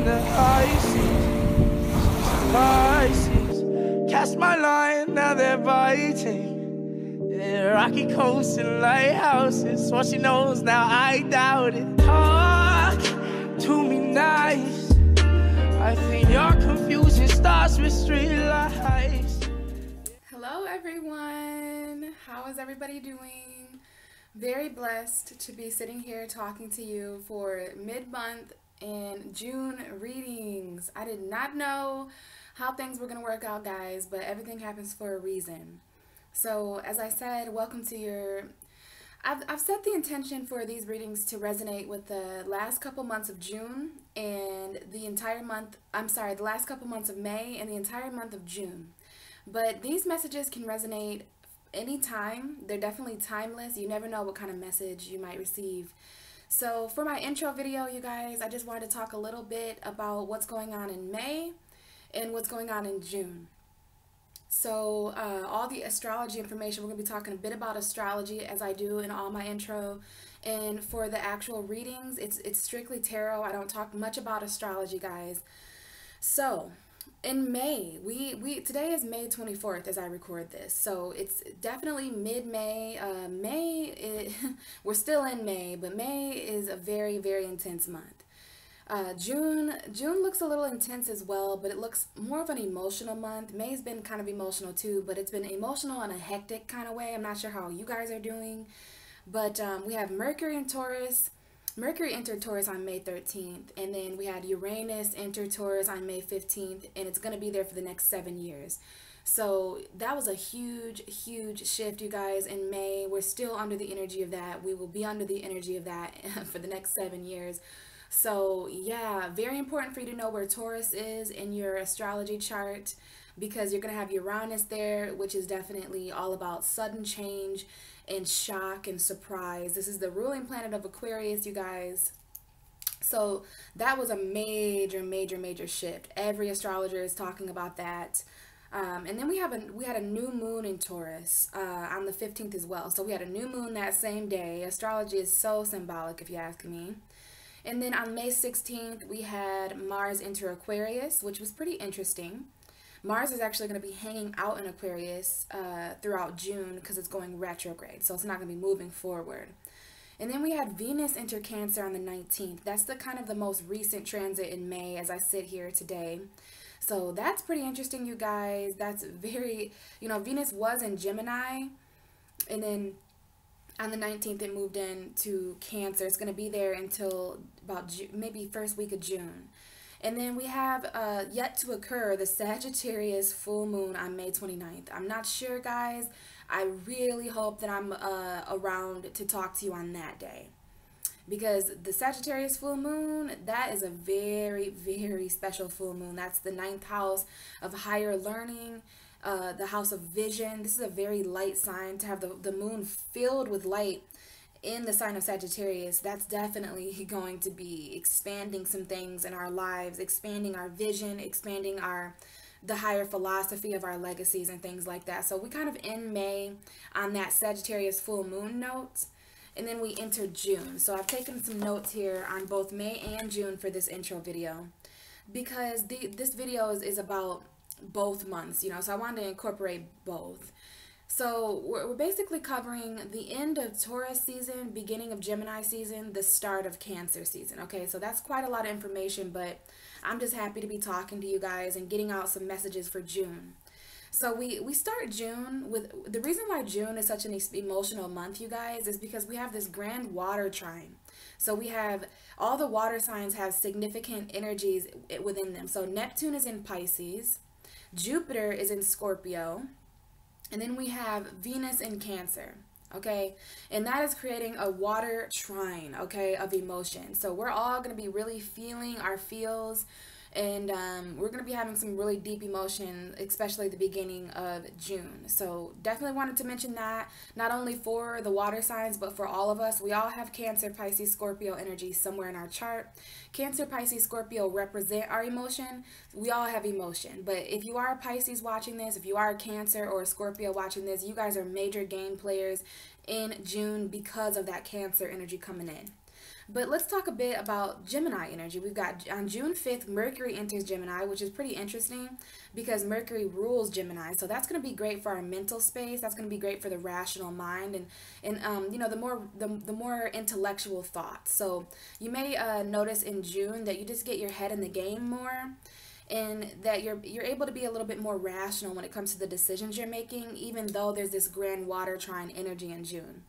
the high seas. Pisces, cast my line, now they're biting. Yeah, rocky coasts and lighthouses. What she knows now, I doubt it. Talk to me nice. I think your confusion starts with street lights. Hello everyone, how is everybody doing? Very blessed to be sitting here talking to you for mid-month and June readings. I did not know how things were going to work out, guys, but everything happens for a reason. So as I said, welcome to your... I've set the intention for these readings to resonate with the last couple months of June and the entire month, the last couple months of May and the entire month of June. But these messages can resonate anytime. They're definitely timeless. You never know what kind of message you might receive. So for my intro video, you guys, I just wanted to talk a little bit about what's going on in May and what's going on in June. So all the astrology information, we're going to be talking a bit about astrology as I do in all my intro. And for the actual readings, it's strictly tarot. I don't talk much about astrology, guys. So in May, today is May 24th as I record this, so it's definitely mid-May. We're still in May, but May is a very, very intense month. June looks a little intense as well, but it looks more of an emotional month. May's been kind of emotional too, but it's been emotional in a hectic kind of way. I'm not sure how you guys are doing, but we have Mercury in Taurus. Mercury entered Taurus on May 13th, and then we had Uranus enter Taurus on May 15th, and it's going to be there for the next 7 years. So that was a huge, huge shift, you guys, in May. We're still under the energy of that. We will be under the energy of that for the next 7 years. So yeah, very important for you to know where Taurus is in your astrology chart, because you're going to have Uranus there, which is definitely all about sudden change and shock and surprise. This is the ruling planet of Aquarius, you guys. So that was a major, major, major shift. Every astrologer is talking about that. And then we had a new moon in Taurus on the 15th as well. So we had a new moon that same day. Astrology is so symbolic, if you ask me. And then on May 16th, we had Mars enter Aquarius, which was pretty interesting. Mars is actually going to be hanging out in Aquarius throughout June because it's going retrograde, so it's not going to be moving forward. And then we had Venus enter Cancer on the 19th. That's the kind of the most recent transit in May as I sit here today. So that's pretty interesting, you guys. That's very, Venus was in Gemini, and then on the 19th it moved into Cancer. It's going to be there until about maybe first week of June. And then we have yet to occur the Sagittarius full moon on May 29th. I'm not sure, guys. I really hope that I'm around to talk to you on that day, because the Sagittarius full moon, that is a very, very special full moon. That's the 9th house of higher learning, the house of vision. This is a very light sign. To have the moon filled with light in the sign of Sagittarius, that's definitely going to be expanding some things in our lives, expanding our vision, expanding the higher philosophy of our legacies and things like that. So we kind of end May on that Sagittarius full moon note, and then we enter June. So I've taken some notes here on both May and June for this intro video, because this video is about both months, so I wanted to incorporate both. So we're basically covering the end of Taurus season, beginning of Gemini season, the start of Cancer season. Okay, so that's quite a lot of information, but I'm just happy to be talking to you guys and getting out some messages for June. So we start June with, the reason why June is such an emotional month, you guys, is because we have this grand water trine. So we have, all the water signs have significant energies within them. So Neptune is in Pisces, Jupiter is in Scorpio, and then we have Venus in Cancer, okay? And that is creating a water trine, okay, of emotion. So we're all going to be really feeling our feels, and we're going to be having some really deep emotion, especially the beginning of June. So definitely wanted to mention that, not only for the water signs, but for all of us. We all have Cancer, Pisces, Scorpio energy somewhere in our chart. Cancer, Pisces, Scorpio represent our emotion. We all have emotion. But if you are a Pisces watching this, if you are a Cancer or a Scorpio watching this, you guys are major game players in June because of that Cancer energy coming in. But let's talk a bit about Gemini energy. We've got on June 5th, Mercury enters Gemini, which is pretty interesting because Mercury rules Gemini. So that's going to be great for our mental space. That's going to be great for the rational mind and you know, the more intellectual thoughts. So you may notice in June that you just get your head in the game more, and that you're able to be a little bit more rational when it comes to the decisions you're making, even though there's this grand water trine energy in June.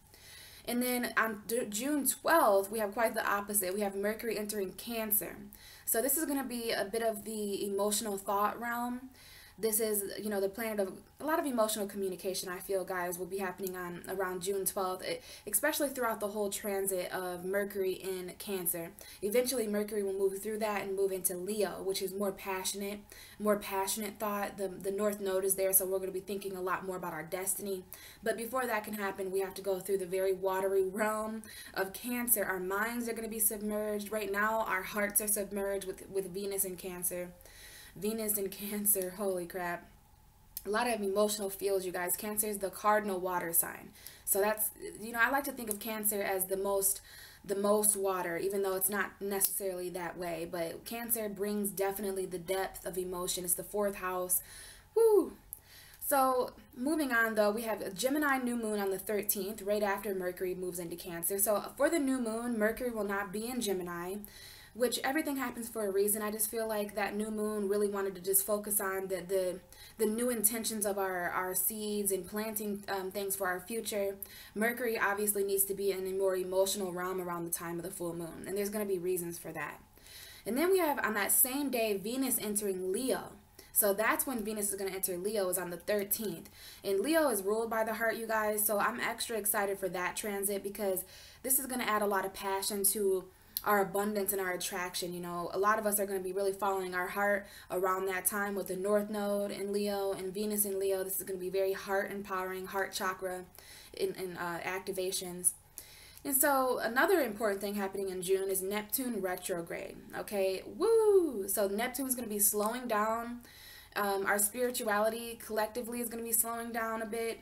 And then on June 12th, we have quite the opposite. We have Mercury entering Cancer. So this is going to be a bit of the emotional thought realm. This is, you know, the planet of a lot of emotional communication, I feel, guys, will be happening on around June 12th, especially throughout the whole transit of Mercury in Cancer. Eventually, Mercury will move through that and move into Leo, which is more passionate thought. The North Node is there, so we're going to be thinking a lot more about our destiny. But before that can happen, we have to go through the very watery realm of Cancer. Our minds are going to be submerged. Right now, our hearts are submerged with Venus in Cancer. Venus in Cancer, holy crap. A lot of emotional feels, you guys. Cancer is the cardinal water sign. So that's, you know, I like to think of Cancer as the most water, even though it's not necessarily that way. But Cancer brings definitely the depth of emotion. It's the 4th house. Woo! So moving on, though, we have a Gemini new moon on the 13th, right after Mercury moves into Cancer. So for the new moon, Mercury will not be in Gemini, which everything happens for a reason. I just feel like that new moon really wanted to just focus on the new intentions of our seeds and planting things for our future. Mercury obviously needs to be in a more emotional realm around the time of the full moon, and there's going to be reasons for that. And then we have on that same day Venus entering Leo. So that's when Venus is going to enter Leo, is on the 13th. And Leo is ruled by the heart, you guys, so I'm extra excited for that transit because this is going to add a lot of passion to our abundance and our attraction. You know, a lot of us are going to be really following our heart around that time with the North Node in Leo and Venus in Leo. This is going to be very heart empowering, heart chakra in activations. And so another important thing happening in June is Neptune retrograde. Okay, woo! So Neptune is going to be slowing down. Our spirituality collectively is going to be slowing down a bit.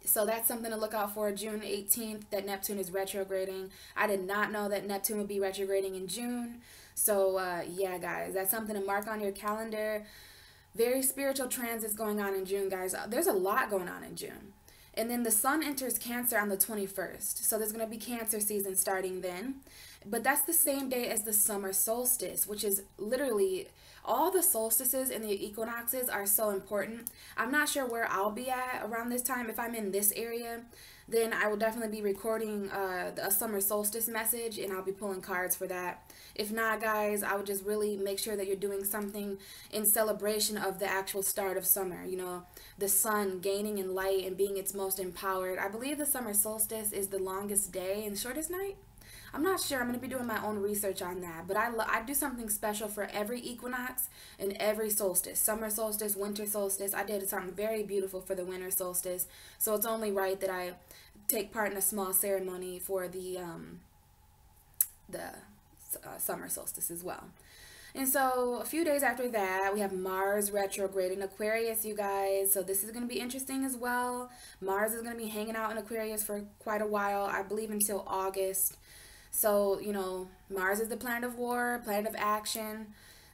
So that's something to look out for. June 18th, that Neptune is retrograding. I did not know that Neptune would be retrograding in June. So yeah, guys, that's something to mark on your calendar. Very spiritual transits going on in June, guys. There's a lot going on in June. And then the sun enters Cancer on the 21st. So there's going to be Cancer season starting then. But that's the same day as the summer solstice, which is literally all the solstices and the equinoxes are so important. I'm not sure where I'll be at around this time. If I'm in this area, then I will definitely be recording a summer solstice message, and I'll be pulling cards for that. If not, guys, I would just really make sure that you're doing something in celebration of the actual start of summer. You know, the sun gaining in light and being its most empowered. I believe the summer solstice is the longest day and shortest night. I'm not sure. I'm going to be doing my own research on that. But I do something special for every equinox and every solstice. Summer solstice, winter solstice. I did something very beautiful for the winter solstice. So it's only right that I take part in a small ceremony for the summer solstice as well. And so a few days after that, we have Mars retrograde in Aquarius, you guys. So this is going to be interesting as well. Mars is going to be hanging out in Aquarius for quite a while, I believe until August. So, you know, Mars is the planet of war, planet of action.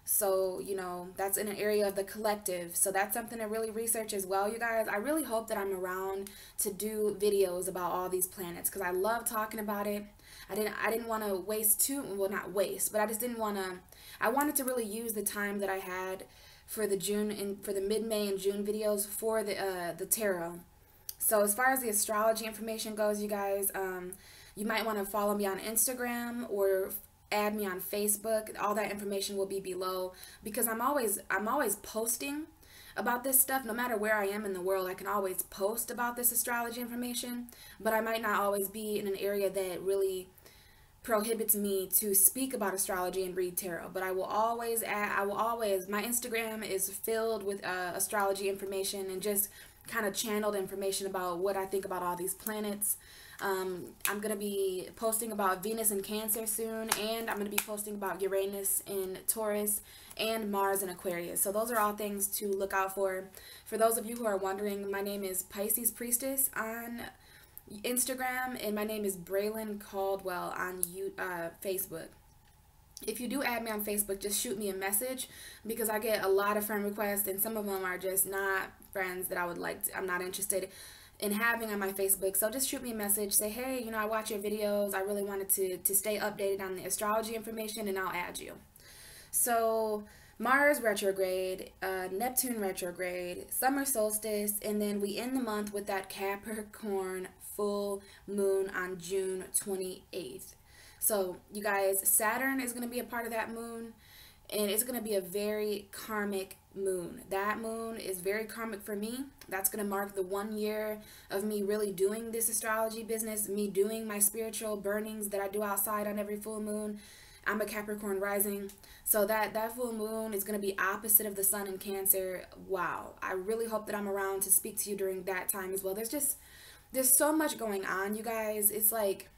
So, you know, that's in an area of the collective. So that's something to really research as well, you guys. I really hope that I'm around to do videos about all these planets because I love talking about it. I didn't want to waste well, not waste, but I just didn't want to, I wanted to really use the time that I had for the June and for the mid-May and June videos for the tarot. So as far as the astrology information goes, you guys, you might want to follow me on Instagram or add me on Facebook. All that information will be below because I'm always posting about this stuff. No matter where I am in the world, I can always post about this astrology information, but I might not always be in an area that really prohibits me to speak about astrology and read tarot. But I will always my Instagram is filled with astrology information and just kind of channeled information about what I think about all these planets. I'm going to be posting about Venus in Cancer soon, and I'm going to be posting about Uranus in Taurus and Mars in Aquarius. So those are all things to look out for. For those of you who are wondering, my name is Pisces Priestess on Instagram, and my name is Braylon Caldwell on Facebook. If you do add me on Facebook, just shoot me a message, because I get a lot of friend requests, and some of them are just not friends that I'm not interested in having on my Facebook. So just shoot me a message, say, hey, you know, I watch your videos, I really wanted to stay updated on the astrology information, and I'll add you. So Mars retrograde, Neptune retrograde, summer solstice, and then we end the month with that Capricorn full moon on June 28th. So you guys, Saturn is going to be a part of that moon, and it's going to be a very karmic moon. That moon is very karmic for me. That's going to mark the 1 year of me really doing this astrology business, me doing my spiritual burnings that I do outside on every full moon. I'm a Capricorn rising, so that full moon is going to be opposite of the sun in Cancer. Wow, I really hope that I'm around to speak to you during that time as well. There's so much going on, you guys. It's like,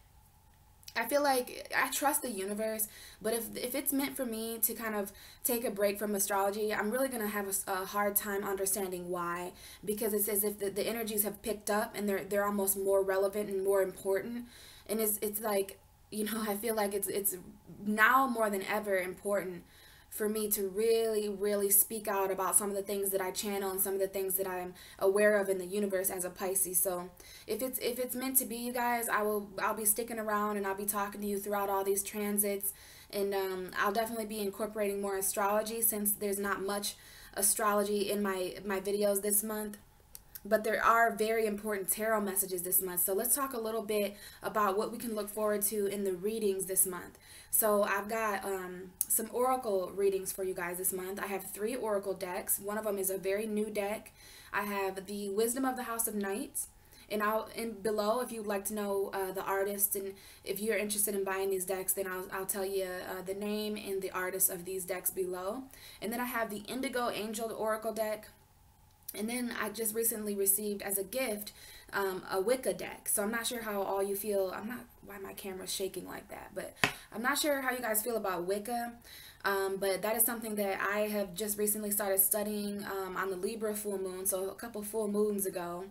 I feel like I trust the universe, but if it's meant for me to kind of take a break from astrology, I'm really going to have a hard time understanding why, because it's as if the energies have picked up and they're almost more relevant and more important. And it's like, you know, I feel like it's now more than ever important for me to really, really speak out about some of the things that I channel and some of the things that I'm aware of in the universe as a Pisces. So if it's meant to be, you guys, I'll be sticking around, and I'll be talking to you throughout all these transits, and I'll definitely be incorporating more astrology, since there's not much astrology in my videos this month. But there are very important tarot messages this month. So let's talk a little bit about what we can look forward to in the readings this month. So I've got some oracle readings for you guys this month. I have 3 oracle decks. One of them is a very new deck. I have the Wisdom of the House of Knights. And below, if you'd like to know the artist, and if you're interested in buying these decks, then I'll tell you the name and the artist of these decks below. And then I have the Indigo Angel Oracle deck. And then I just recently received as a gift a Wicca deck. So I'm not sure how all you feel. Why my camera's shaking like that, but I'm not sure how you guys feel about Wicca. But that is something that I have just recently started studying on the Libra full moon. So a couple full moons ago,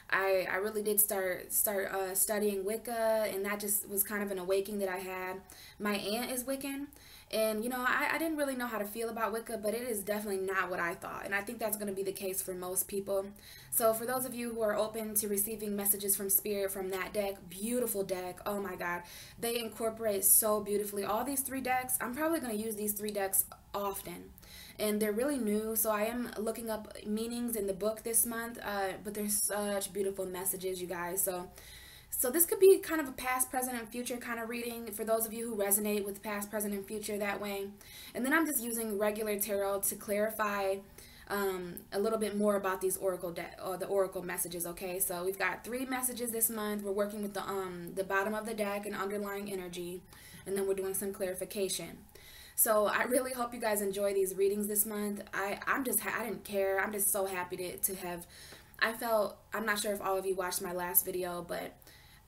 I really did start studying Wicca, and that just was kind of an awakening that I had. My aunt is Wiccan. And, you know, I didn't really know how to feel about Wicca, but it is definitely not what I thought. And I think that's going to be the case for most people. So for those of you who are open to receiving messages from Spirit from that deck, beautiful deck. Oh my God. They incorporate so beautifully. All these 3 decks, I'm probably going to use these 3 decks often. And they're really new, so I am looking up meanings in the book this month. But there's such beautiful messages, you guys. So this could be kind of a past, present, and future kind of reading for those of you who resonate with past, present, and future that way. And then I'm just using regular tarot to clarify a little bit more about these the oracle messages. Okay, so we've got 3 messages this month. We're working with the bottom of the deck and underlying energy, and then we're doing some clarification. So I really hope you guys enjoy these readings this month. I didn't care. I'm just so happy to have. I'm not sure if all of you watched my last video, but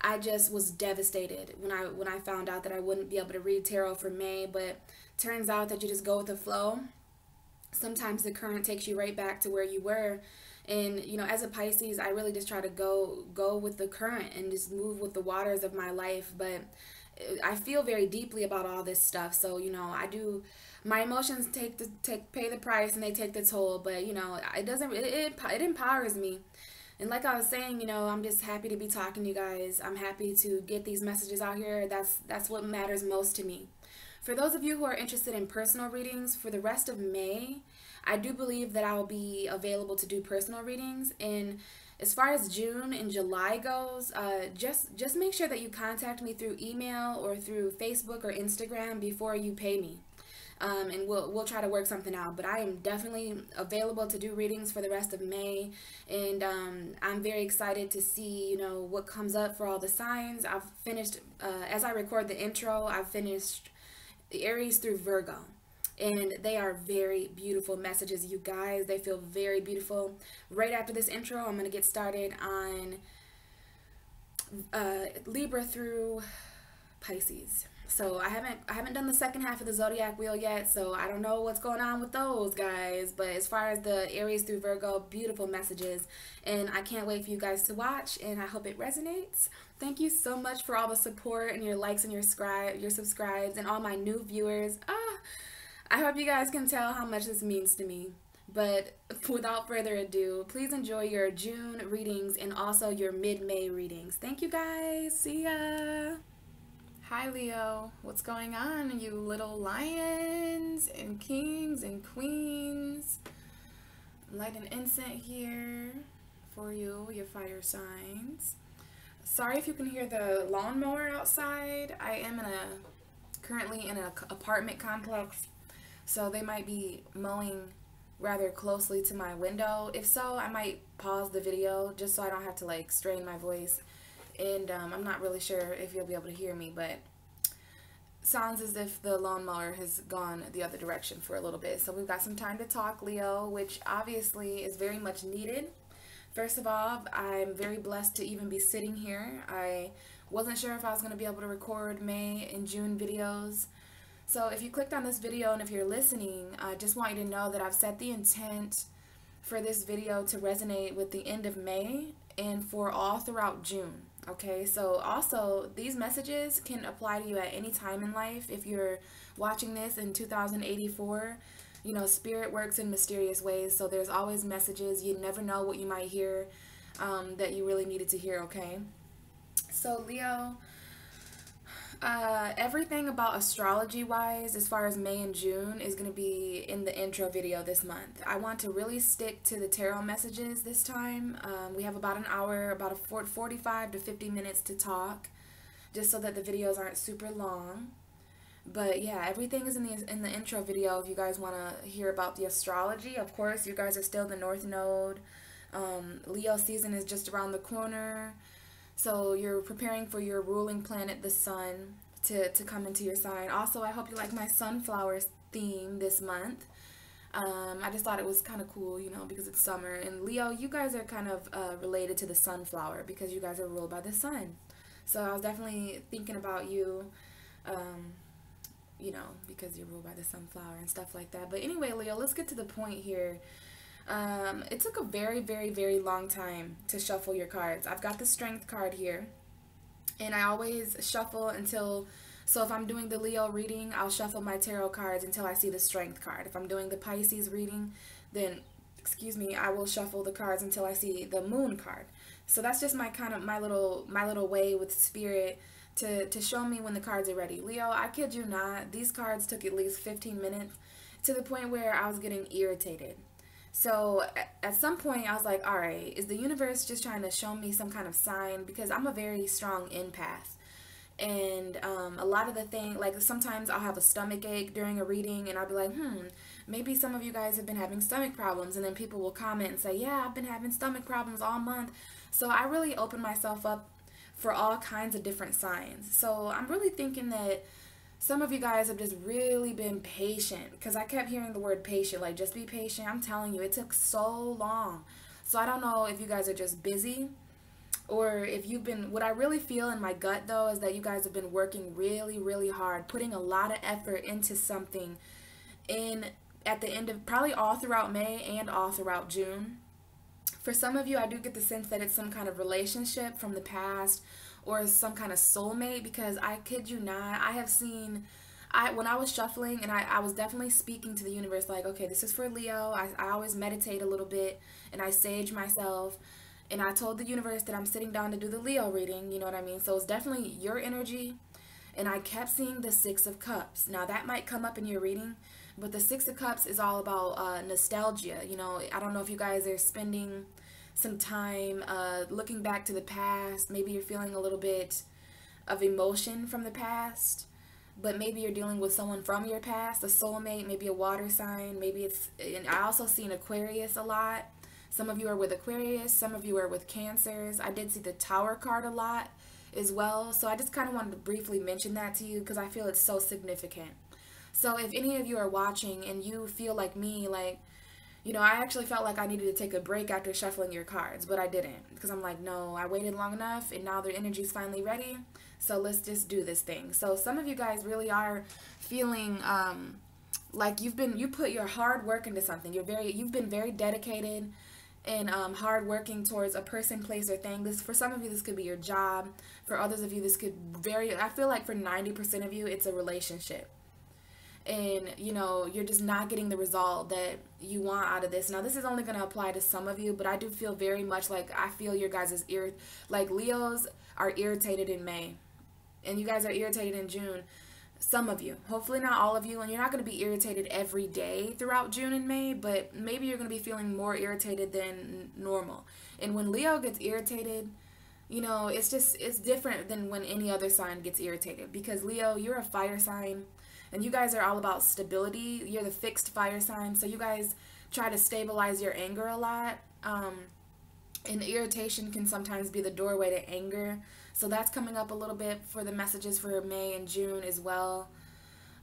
I just was devastated when I found out that I wouldn't be able to read tarot for May. But turns out that you just go with the flow. Sometimes the current takes you right back to where you were. And, you know, as a Pisces, I really just try to go with the current and just move with the waters of my life. But I feel very deeply about all this stuff. So, you know, my emotions pay the price, and they take the toll. But, you know, it empowers me. And like I was saying, you know, I'm just happy to be talking to you guys. I'm happy to get these messages out here. That's what matters most to me. For those of you who are interested in personal readings for the rest of May, I do believe that I will be available to do personal readings. And as far as June and July goes, just make sure that you contact me through email or through Facebook or Instagram before you pay me. And we'll try to work something out. But I am definitely available to do readings for the rest of May, and I'm very excited to see, you know, what comes up for all the signs. I've finished, as I record the intro, I've finished the Aries through Virgo, and they are very beautiful messages, you guys. They feel very beautiful. Right after this intro, I'm going to get started on Libra through Pisces. So I haven't done the second half of the zodiac wheel yet, so I don't know what's going on with those guys. But as far as the Aries through Virgo, beautiful messages, and I can't wait for you guys to watch, and I hope it resonates. Thank you so much for all the support and your likes and your subscribes and all my new viewers. I hope you guys can tell how much this means to me. But without further ado, please enjoy your June readings and also your mid-May readings. Thank you guys. See ya. Hi Leo, what's going on, you little lions and kings and queens? Light an incense here for you, your fire signs. Sorry if you can hear the lawnmower outside. I am currently in an apartment complex, so they might be mowing rather closely to my window. If so, I might pause the video just so I don't have to like strain my voice. And I'm not really sure if you'll be able to hear me, but sounds as if the lawnmower has gone the other direction for a little bit. So we've got some time to talk, Leo, which obviously is very much needed. First of all, I'm very blessed to even be sitting here. I wasn't sure if I was going to be able to record May and June videos. So if you clicked on this video and if you're listening, I just want you to know that I've set the intent for this video to resonate with the end of May and for all throughout June. Okay, so also these messages can apply to you at any time in life. If you're watching this in 2084, you know, spirit works in mysterious ways, so there's always messages. You never know what you might hear that you really needed to hear, okay? So Leo, everything about astrology wise as far as May and June is going to be in the intro video this month. I want to really stick to the tarot messages this time. We have about an hour, about a 45 to 50 minutes to talk, just so that the videos aren't super long. But yeah, everything is in the intro video if you guys want to hear about the astrology. Of course, you guys are still the North Node. Leo season is just around the corner. So you're preparing for your ruling planet, the sun, to come into your sign. Also, I hope you like my sunflower theme this month. I just thought it was kind of cool, you know, because it's summer. And Leo, you guys are kind of related to the sunflower because you guys are ruled by the sun. So I was definitely thinking about you, you know, because you're ruled by the sunflower and stuff like that. But anyway, Leo, let's get to the point here. It took a very, very, very long time to shuffle your cards. I've got the Strength card here, and I always shuffle until, so if I'm doing the Leo reading, I'll shuffle my tarot cards until I see the Strength card. If I'm doing the Pisces reading, then, excuse me, I will shuffle the cards until I see the Moon card. So that's just my kind of, my little way with Spirit to show me when the cards are ready. Leo, I kid you not, these cards took at least 15 minutes to the point where I was getting irritated. So at some point I was like, all right, is the universe just trying to show me some kind of sign? Because I'm a very strong empath. And a lot of the thing, like sometimes I'll have a stomach ache during a reading and I'll be like, maybe some of you guys have been having stomach problems. And then people will comment and say, yeah, I've been having stomach problems all month. So I really open myself up for all kinds of different signs. So I'm really thinking that some of you guys have just really been patient, because I kept hearing the word patient, like just be patient. I'm telling you, it took so long. So I don't know if you guys are just busy or if you've been, what I really feel in my gut though is that you guys have been working really, really hard, putting a lot of effort into something at the end of probably all throughout May and all throughout June. For some of you, I do get the sense that it's some kind of relationship from the past or some kind of soulmate, because I kid you not, I have seen, when I was shuffling, and I was definitely speaking to the universe like, okay, this is for Leo. I always meditate a little bit and I sage myself, and I told the universe that I'm sitting down to do the Leo reading, you know what I mean? So it's definitely your energy, and I kept seeing the Six of Cups. Now that might come up in your reading, but the Six of Cups is all about nostalgia. You know, I don't know if you guys are spending some time looking back to the past. Maybe you're feeling a little bit of emotion from the past, but maybe you're dealing with someone from your past, a soulmate, maybe a water sign. Maybe it's, and I also see an Aquarius a lot. Some of you are with Aquarius, some of you are with Cancers. I did see the Tower card a lot as well. So I just kind of wanted to briefly mention that to you because I feel it's so significant. So if any of you are watching and you feel like me, like, you know, I actually felt like I needed to take a break after shuffling your cards, but I didn't, because I'm like, no, I waited long enough and now their energy's finally ready. So let's just do this thing. So some of you guys really are feeling like you put your hard work into something. You've been very dedicated and hard working towards a person, place, or thing. This, for some of you, this could be your job. For others of you, this could I feel like for 90% of you, it's a relationship. And, you know, you're just not getting the result that you want out of this. Now, this is only going to apply to some of you, but I do feel very much like I feel your guys' like Leos are irritated in May. And you guys are irritated in June. Some of you, hopefully not all of you, and you're not going to be irritated every day throughout June and May, but maybe you're going to be feeling more irritated than normal. And when Leo gets irritated, you know, it's different than when any other sign gets irritated, because Leo, you're a fire sign, and you guys are all about stability. You're the fixed fire sign, so you guys try to stabilize your anger a lot, and irritation can sometimes be the doorway to anger. So that's coming up a little bit for the messages for May and June as well.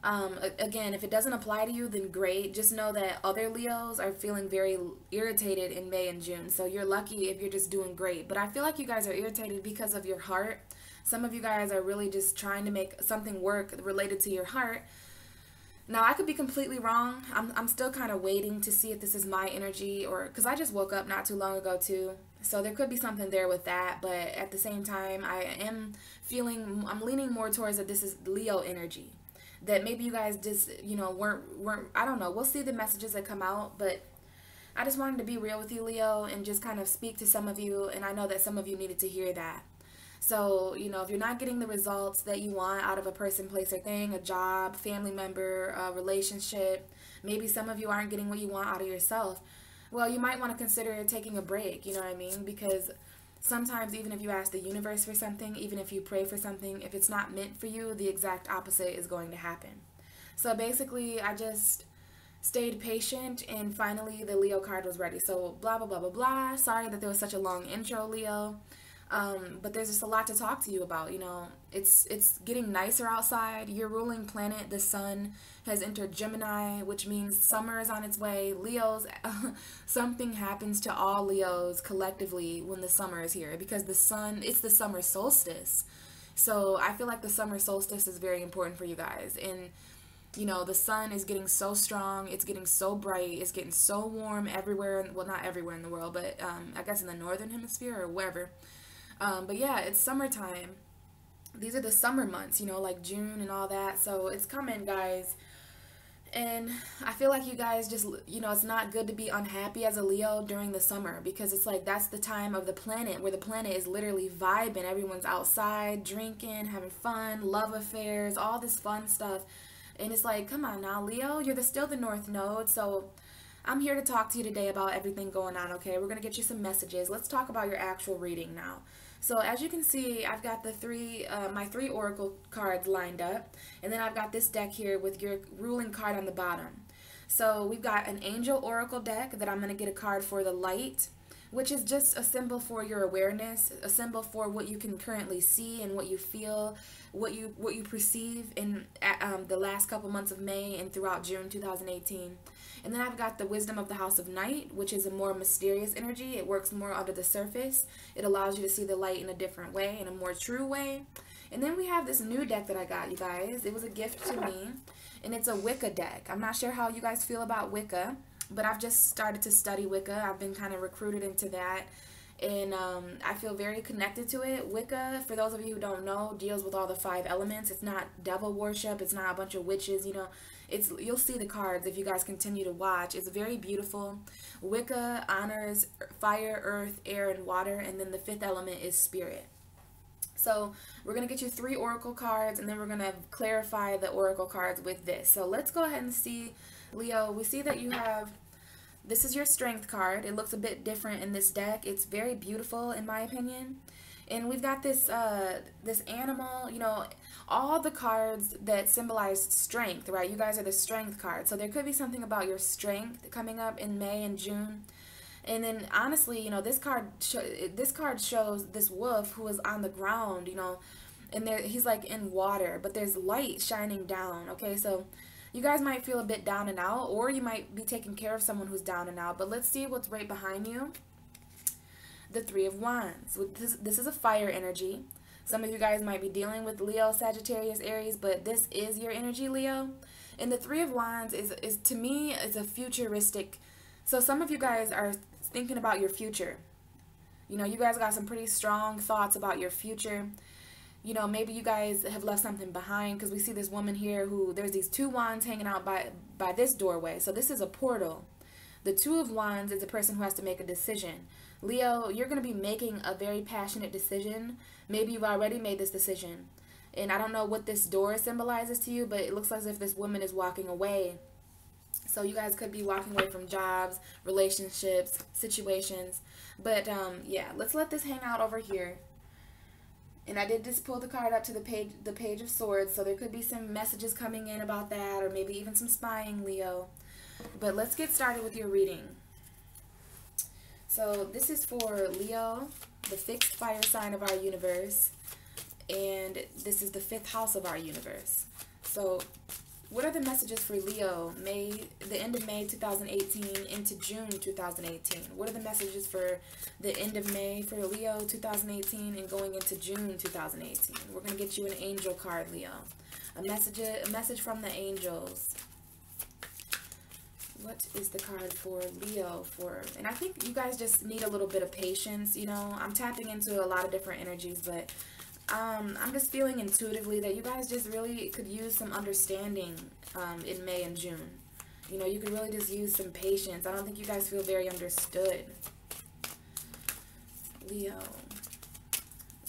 Again, if it doesn't apply to you, then great. Just know that other Leos are feeling very irritated in May and June. So you're lucky if you're just doing great. But I feel like you guys are irritated because of your heart. Some of you guys are really just trying to make something work related to your heart. Now, I could be completely wrong. I'm still kind of waiting to see if this is my energy, or because I just woke up not too long ago too. So there could be something there with that, but at the same time, I'm leaning more towards that this is Leo energy. That maybe you guys just, you know, weren't, I don't know. We'll see the messages that come out, but I just wanted to be real with you, Leo, and just kind of speak to some of you, and I know that some of you needed to hear that. So, you know, if you're not getting the results that you want out of a person, place, or thing, a job, family member, a relationship, maybe some of you aren't getting what you want out of yourself, well, you might want to consider taking a break, you know what I mean? Because sometimes even if you ask the universe for something, even if you pray for something, if it's not meant for you, the exact opposite is going to happen. So basically, I just stayed patient, and finally the Leo card was ready. So blah, blah, blah, blah, blah. Sorry that there was such a long intro, Leo. But there's just a lot to talk to you about. You know, it's getting nicer outside. Your ruling planet, the sun, has entered Gemini, which means summer is on its way. Leos, something happens to all Leos collectively when the summer is here, because the sun, it's the summer solstice. So I feel like the summer solstice is very important for you guys. And, you know, the sun is getting so strong. It's getting so bright. It's getting so warm everywhere. Well, not everywhere in the world, but I guess in the northern hemisphere or wherever. But yeah, it's summertime. These are the summer months, you know, like June and all that. So it's coming, guys. And I feel like you guys just, you know, it's not good to be unhappy as a Leo during the summer, because it's like that's the time of the planet where the planet is literally vibing. Everyone's outside, drinking, having fun, love affairs, all this fun stuff. And it's like, come on now, Leo, you're still the North Node. So I'm here to talk to you today about everything going on, okay? We're going to get you some messages. Let's talk about your actual reading now. So as you can see, I've got the my three oracle cards lined up, and then I've got this deck here with your ruling card on the bottom. So we've got an angel oracle deck that I'm going to get a card for the light, which is just a symbol for your awareness, a symbol for what you can currently see and what you feel, what you perceive in the last couple months of May and throughout June 2018. And then I've got the wisdom of the house of night, which is a more mysterious energy. It works more under the surface. It allows you to see the light in a different way, in a more true way. And then we have this new deck that I got, you guys. It was a gift to me, and it's a Wicca deck. I'm not sure how you guys feel about Wicca, but I've just started to study Wicca. I've been kind of recruited into that, and I feel very connected to it. Wicca, for those of you who don't know, deals with all the 5 elements. It's not devil worship. It's not a bunch of witches, you know. You'll see the cards if you guys continue to watch. It's very beautiful. Wicca honors fire, earth, air, and water, and then the 5th element is spirit. So we're going to get you 3 oracle cards, and then we're going to clarify the oracle cards with this. So let's go ahead and see, Leo. We see that you have, this is your strength card. It looks a bit different in this deck. It's very beautiful in my opinion. And we've got this this animal, you know, all the cards that symbolize strength, right? You guys are the strength card. So there could be something about your strength coming up in May and June. And then honestly, you know, this card shows this wolf who is on the ground, you know, and he's like in water, but there's light shining down. Okay, so you guys might feel a bit down and out, or you might be taking care of someone who's down and out. But let's see what's right behind you. The 3 of Wands. This is a fire energy. Some of you guys might be dealing with Leo, Sagittarius, Aries, but this is your energy, Leo. And the Three of Wands is to me, is a futuristic. So some of you guys are thinking about your future. You know, you guys got some pretty strong thoughts about your future. You know, maybe you guys have left something behind, because we see this woman here who, there's these two wands hanging out by this doorway. So this is a portal. The Two of Wands is a person who has to make a decision. Leo, you're going to be making a very passionate decision. Maybe you've already made this decision. And I don't know what this door symbolizes to you, but it looks as if this woman is walking away. So you guys could be walking away from jobs, relationships, situations. But yeah, let's let this hang out over here. And I did just pull the card up to the Page of Swords, so there could be some messages coming in about that, or maybe even some spying, Leo. But let's get started with your reading. So this is for Leo, the fixed fire sign of our universe, and this is the 5th house of our universe. So what are the messages for Leo, the end of May 2018 into June 2018? What are the messages for the end of May for Leo 2018 and going into June 2018? We're going to get you an angel card, Leo. A message from the angels. What is the card for Leo and I think you guys just need a little bit of patience. You know, I'm tapping into a lot of different energies, but I'm just feeling intuitively that you guys just really could use some understanding in May and June. You know, you could really just use some patience. I don't think you guys feel very understood. Leo.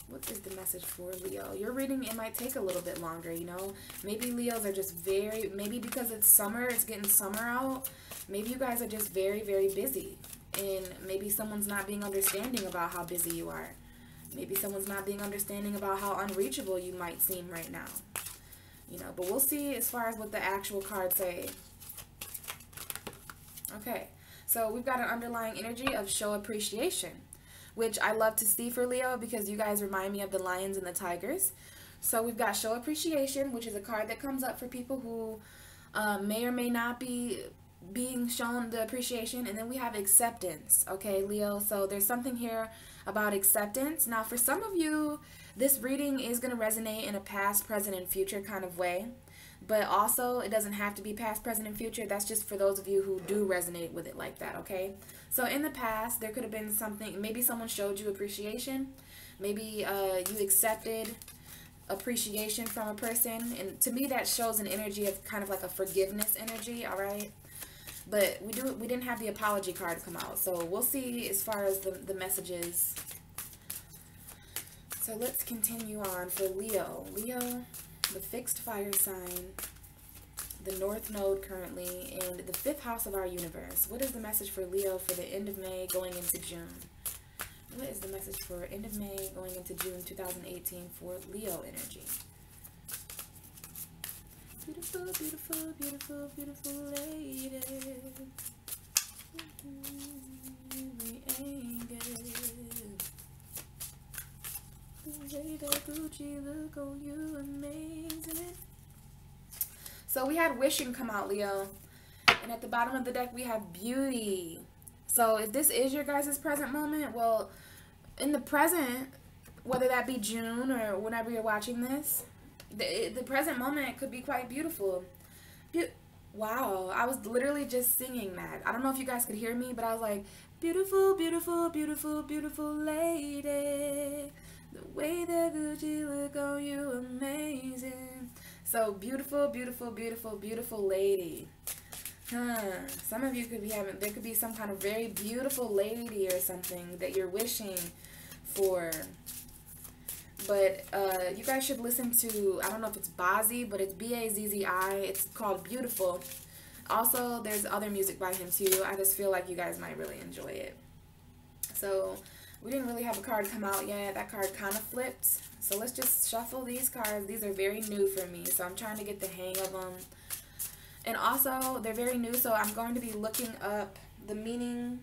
What is the message for Leo? Your reading, it might take a little bit longer, you know. Maybe Leos are just maybe because it's summer, it's getting summer out. Maybe you guys are just very, very busy. And maybe someone's not being understanding about how busy you are. Maybe someone's not being understanding about how unreachable you might seem right now. You know, but we'll see as far as what the actual cards say. Okay, so we've got an underlying energy of show appreciation, which I love to see for Leo because you guys remind me of the lions and the tigers. So we've got show appreciation, which is a card that comes up for people who may or may not be being shown the appreciation. And then we have acceptance, okay, Leo? So there's something here about acceptance. Now, for some of you, this reading is going to resonate in a past, present, and future kind of way. But also, it doesn't have to be past, present, and future. That's just for those of you who do resonate with it like that, okay? So in the past, there could have been something, maybe someone showed you appreciation. Maybe you accepted appreciation from a person. And to me, that shows an energy of kind of like a forgiveness energy, all right? But we didn't have the apology card come out. So we'll see as far as the messages. So let's continue on for Leo. Leo, the fixed fire sign, the North Node currently, and the 5th house of our universe. What is the message for Leo for the end of May going into June? What is the message for end of May going into June 2018 for Leo energy? Beautiful, beautiful, beautiful, beautiful lady. Look on you, amazing. So we had wishing come out, Leo. And at the bottom of the deck, we have beauty. So if this is your guys' present moment, well, in the present, whether that be June or whenever you're watching this, the present moment could be quite beautiful. Wow, I was literally just singing that. I don't know if you guys could hear me, but I was like, beautiful, beautiful, beautiful, beautiful lady. The way that Gucci look on you, amazing. So beautiful, beautiful, beautiful, beautiful lady. Some of you could be having, there could be some kind of very beautiful lady or something that you're wishing for. But you guys should listen to, I don't know if it's Bazzi, but it's B-A-Z-Z-I. It's called Beautiful. Also, there's other music by him too. I just feel like you guys might really enjoy it. So we didn't really have a card come out yet. That card kind of flipped. So let's just shuffle these cards. These are very new for me, so I'm trying to get the hang of them. And also, they're very new, so I'm going to be looking up the meaning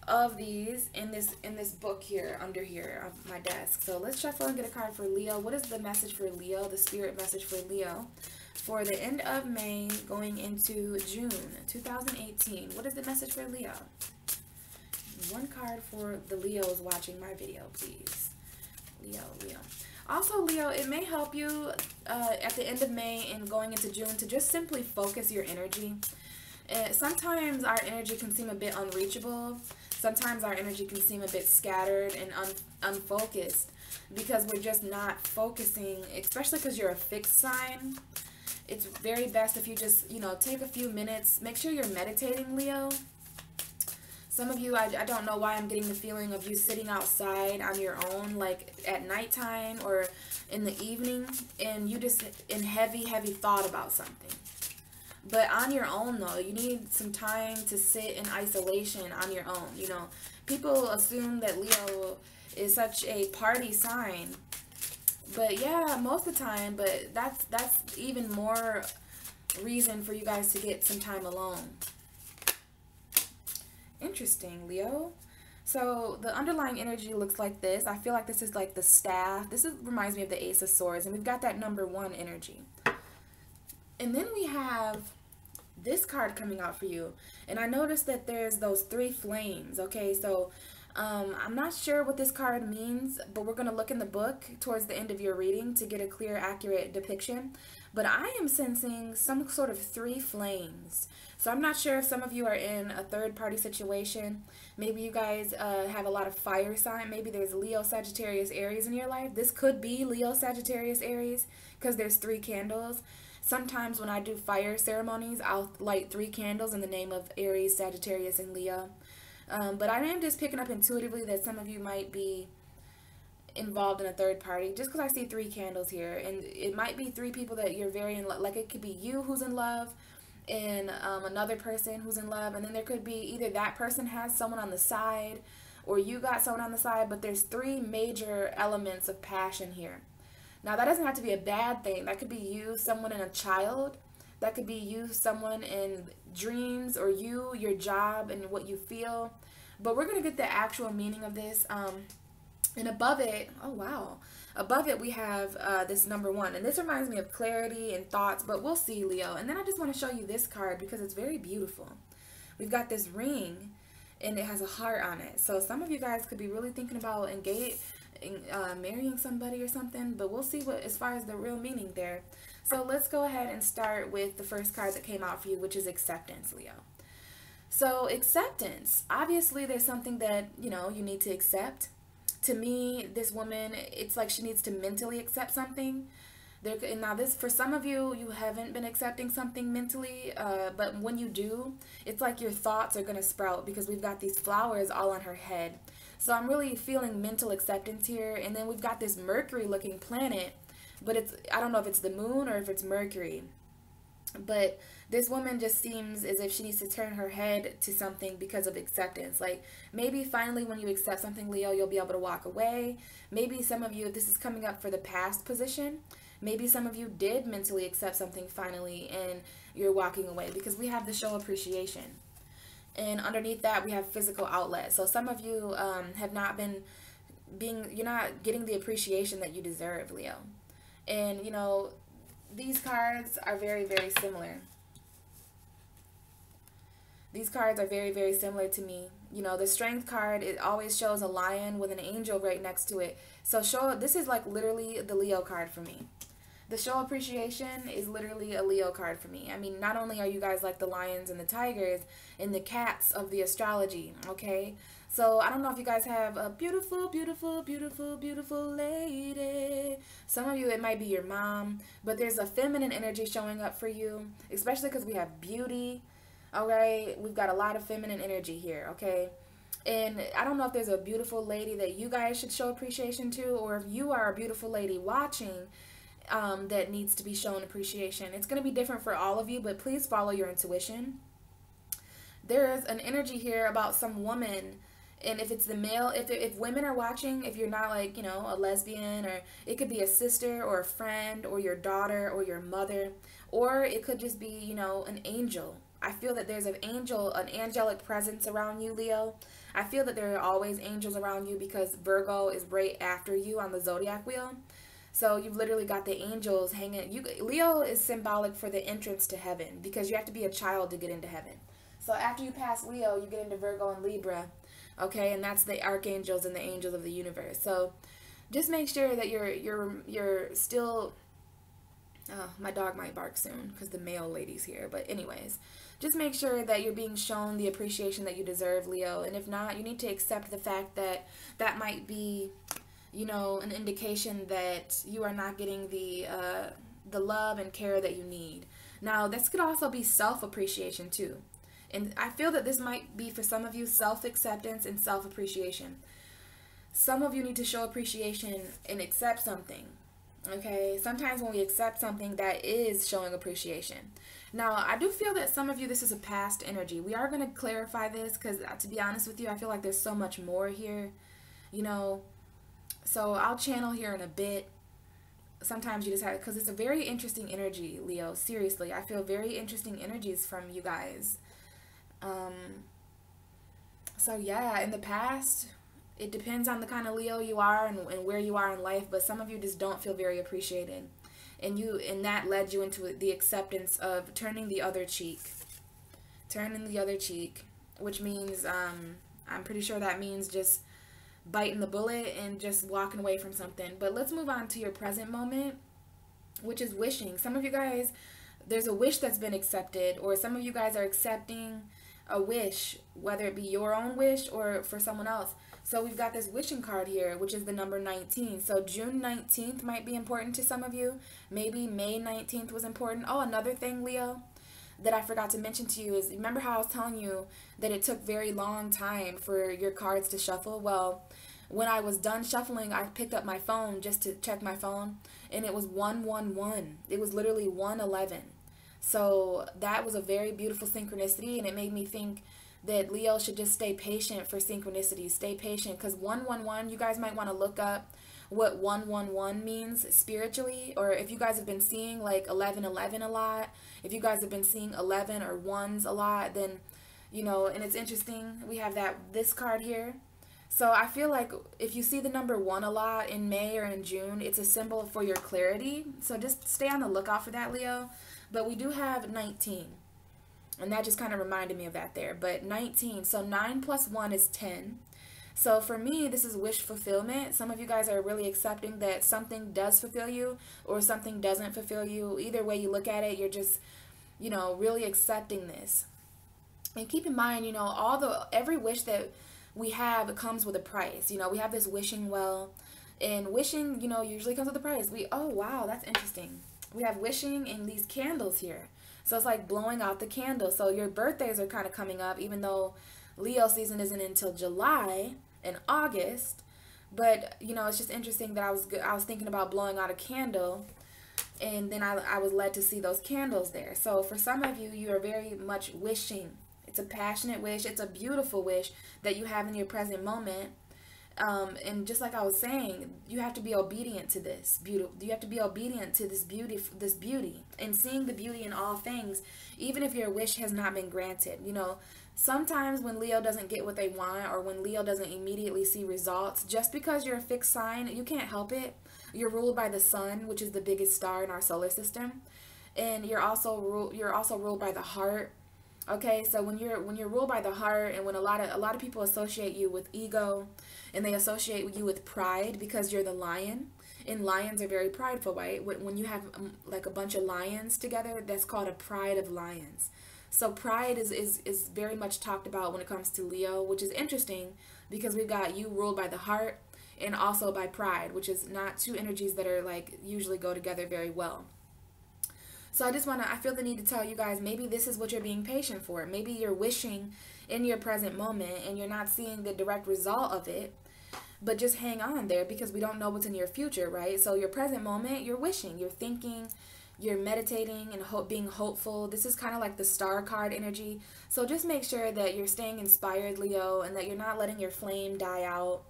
of these in this book here, under here on my desk. So let's shuffle and get a card for Leo. What is the message for Leo, the spirit message for Leo, for the end of May going into June 2018? What is the message for Leo? One card for the Leos watching my video, please. Leo. Also, Leo, it may help you at the end of May and going into June to just simply focus your energy. Sometimes our energy can seem a bit unreachable. Sometimes our energy can seem a bit scattered and unfocused because we're just not focusing, especially because you're a fixed sign. It's very best if you just, you know, take a few minutes. Make sure you're meditating, Leo. Some of you, I don't know why I'm getting the feeling of you sitting outside on your own, like at nighttime or in the evening, and you just in heavy thought about something. But on your own, though, you need some time to sit in isolation on your own. You know, people assume that Leo is such a party sign. But yeah, most of the time, but that's even more reason for you guys to get some time alone. Interesting, Leo. So the underlying energy looks like this. I feel like this is like the staff. Reminds me of the Ace of Swords, and we've got that number 1 energy. And then we have this card coming out for you, and I noticed that there's those 3 flames. Okay, so I'm not sure what this card means, but we're going to look in the book towards the end of your reading to get a clear, accurate depiction. But I am sensing some sort of 3 flames. So I'm not sure if some of you are in a third-party situation. Maybe you guys have a lot of fire sign. Maybe there's Leo, Sagittarius, Aries in your life. This could be Leo, Sagittarius, Aries because there's 3 candles. Sometimes when I do fire ceremonies, I'll light 3 candles in the name of Aries, Sagittarius, and Leo. But I am just picking up intuitively that some of you might be involved in a third party just because I see 3 candles here. And it might be 3 people that you're very in love. Like it could be you who's in love and another person who's in love. And then there could be either that person has someone on the side or you got someone on the side. But there's 3 major elements of passion here. Now, that doesn't have to be a bad thing. That could be you, someone, and a child. That could be you, someone, in dreams, or you, your job, and what you feel. But we're going to get the actual meaning of this. And above it, oh, wow. Above it, we have this number 1. And this reminds me of clarity and thoughts, but we'll see, Leo. And then I just want to show you this card because it's very beautiful. We've got this ring, and it has a heart on it. So some of you guys could be really thinking about marrying somebody or something, but we'll see what as far as the real meaning there. So let's go ahead and start with the first card that came out for you, which is acceptance, Leo. So acceptance, obviously there's something that, you know, you need to accept. To me, this woman, it's like she needs to mentally accept something. Now this, for some of you, you haven't been accepting something mentally, but when you do, it's like your thoughts are going to sprout because we've got these flowers all on her head. So I'm really feeling mental acceptance here. And then we've got this Mercury looking planet, but I don't know if it's the moon or if it's Mercury. But this woman just seems as if she needs to turn her head to something because of acceptance. Like maybe finally when you accept something, Leo, you'll be able to walk away. Maybe some of you, if this is coming up for the past position, maybe some of you did mentally accept something finally and you're walking away because we have the show appreciation. And underneath that, we have physical outlet. So some of you have not you're not getting the appreciation that you deserve, Leo. And, you know, these cards are very, very similar. These cards are very, very similar to me. You know, the strength card, it always shows a lion with an angel right next to it. So this is like literally the Leo card for me. The show appreciation is literally a Leo card for me. I mean, not only are you guys like the lions and the tigers and the cats of the astrology, okay? So I don't know if you guys have a beautiful, beautiful, beautiful, beautiful lady. Some of you, it might be your mom, but there's a feminine energy showing up for you, especially because we have beauty, all right? We've got a lot of feminine energy here, okay? And I don't know if there's a beautiful lady that you guys should show appreciation to, or if you are a beautiful lady watching, that needs to be shown appreciation. It's going to be different for all of you, but please follow your intuition. There is an energy here about some woman, and if it's the male, if women are watching, if you're not like, you know, a lesbian, or it could be a sister or a friend or your daughter or your mother, or it could just be, you know, an angel. I feel that there's an angelic presence around you, Leo. I feel that there are always angels around you because Virgo is right after you on the zodiac wheel. So you've literally got the angels hanging. Leo is symbolic for the entrance to heaven because you have to be a child to get into heaven. So after you pass Leo, you get into Virgo and Libra, okay? And that's the archangels and the angels of the universe. So just make sure that you're still, oh, my dog might bark soon because the mail lady's here. But anyways, just make sure that you're being shown the appreciation that you deserve, Leo. And if not, you need to accept the fact that that might be, you know, an indication that you are not getting the love and care that you need. Now, this could also be self-appreciation too. And I feel that this might be for some of you self-acceptance and self-appreciation. Some of you need to show appreciation and accept something. Okay, sometimes when we accept something, that is showing appreciation. Now, I do feel that some of you, this is a past energy. We are going to clarify this because, to be honest with you, I feel like there's so much more here, you know. So I'll channel here in a bit. Sometimes you just have, because it's a very interesting energy, Leo. Seriously, I feel very interesting energies from you guys. So yeah, in the past, it depends on the kind of Leo you are and where you are in life, but some of you just don't feel very appreciated. And that led you into the acceptance of turning the other cheek. Turning the other cheek, which means, I'm pretty sure that means just biting the bullet and just walking away from something. But let's move on to your present moment, which is wishing. Some of you guys, there's a wish that's been accepted, or some of you guys are accepting a wish, whether it be your own wish or for someone else. So we've got this wishing card here, which is the number 19. So June 19th might be important to some of you. Maybe May 19th was important. Oh, another thing, Leo, that I forgot to mention to you is, remember how I was telling you that it took very long time for your cards to shuffle? Well, when I was done shuffling, I picked up my phone just to check my phone, and it was 111. It was literally 111. So that was a very beautiful synchronicity, and it made me think that Leo should just stay patient for synchronicity. Stay patient, because 111, you guys might want to look up what 111 means spiritually, or if you guys have been seeing like 1111 a lot, if you guys have been seeing 11 or 1s a lot, then, you know, and it's interesting, we have this card here. So I feel like if you see the number 1 a lot in May or in June, it's a symbol for your clarity. So just stay on the lookout for that, Leo. But we do have 19. And that just kind of reminded me of that there. But 19, so 9 plus 1 is 10. So for me, this is wish fulfillment. Some of you guys are really accepting that something does fulfill you or something doesn't fulfill you. Either way you look at it, you're just, you know, really accepting this. And keep in mind, you know, every wish that we have, it comes with a price. You know, we have this wishing well, and wishing, you know, usually comes with a price. Oh, wow, that's interesting. We have wishing and these candles here. So it's like blowing out the candle. So your birthdays are kind of coming up, even though Leo season isn't until July and August. But, you know, it's just interesting that I was thinking about blowing out a candle, and then I was led to see those candles there. So for some of you, you are very much wishing. It's a passionate wish. It's a beautiful wish that you have in your present moment. And just like I was saying, you have to be obedient to this beauty. You have to be obedient to this beauty, and seeing the beauty in all things, even if your wish has not been granted. You know, sometimes when Leo doesn't get what they want, or when Leo doesn't immediately see results, just because you're a fixed sign, you can't help it. You're ruled by the sun, which is the biggest star in our solar system, and you're also ruled by the heart. Okay, so when you're ruled by the heart, and when a lot of people associate you with ego, and they associate you with pride because you're the lion, and lions are very prideful, right? When you have like a bunch of lions together, that's called a pride of lions. So pride is very much talked about when it comes to Leo, which is interesting because we've got you ruled by the heart and also by pride, which is not two energies that are like usually go together very well. So I feel the need to tell you guys, maybe this is what you're being patient for. Maybe you're wishing in your present moment and you're not seeing the direct result of it, but just hang on there because we don't know what's in your future, right? So your present moment, you're wishing, you're thinking, you're meditating and being hopeful. This is kind of like the star card energy. So just make sure that you're staying inspired, Leo, and that you're not letting your flame die out.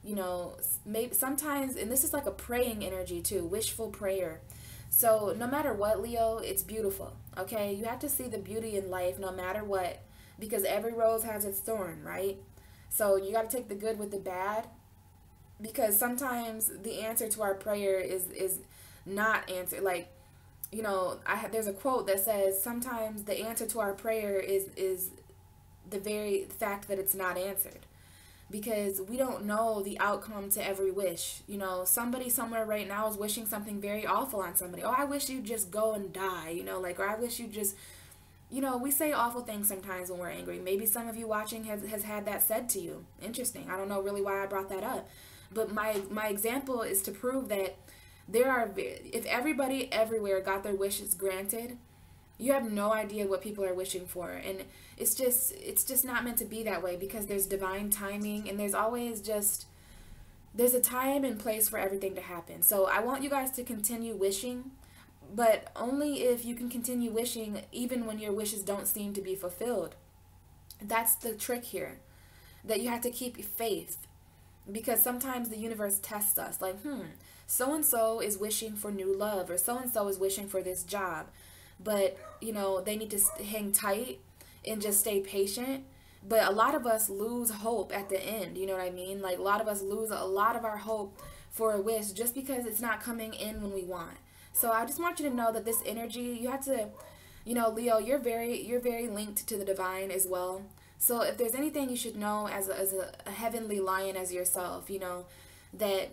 You know, maybe sometimes, and this is like a praying energy too, wishful prayer. So no matter what, Leo, it's beautiful, okay? You have to see the beauty in life no matter what, because every rose has its thorn, right? So you got to take the good with the bad, because sometimes the answer to our prayer is not answered. Like, you know, there's a quote that says sometimes the answer to our prayer is the very fact that it's not answered. because we don't know the outcome to every wish. You know, somebody somewhere right now is wishing something very awful on somebody. Oh, I wish you'd just go and die, you know, like, or I wish you just, you know, we say awful things sometimes when we're angry. Maybe some of you watching has had that said to you. Interesting. I don't know really why I brought that up. But my example is to prove that if everybody everywhere got their wishes granted, you have no idea what people are wishing for. And it's just not meant to be that way, because there's divine timing, and there's a time and place for everything to happen. So I want you guys to continue wishing, but only if you can continue wishing even when your wishes don't seem to be fulfilled. That's the trick here, that you have to keep faith, because sometimes the universe tests us, like, so-and-so is wishing for new love, or so-and-so is wishing for this job, but, you know, they need to hang tight and just stay patient. But a lot of us lose hope at the end, you know what I mean? Like, a lot of us lose a lot of our hope for a wish just because it's not coming in when we want. So I just want you to know that this energy, you have to, you know, Leo, you're very linked to the divine as well. So if there's anything you should know as a heavenly lion as yourself, you know, that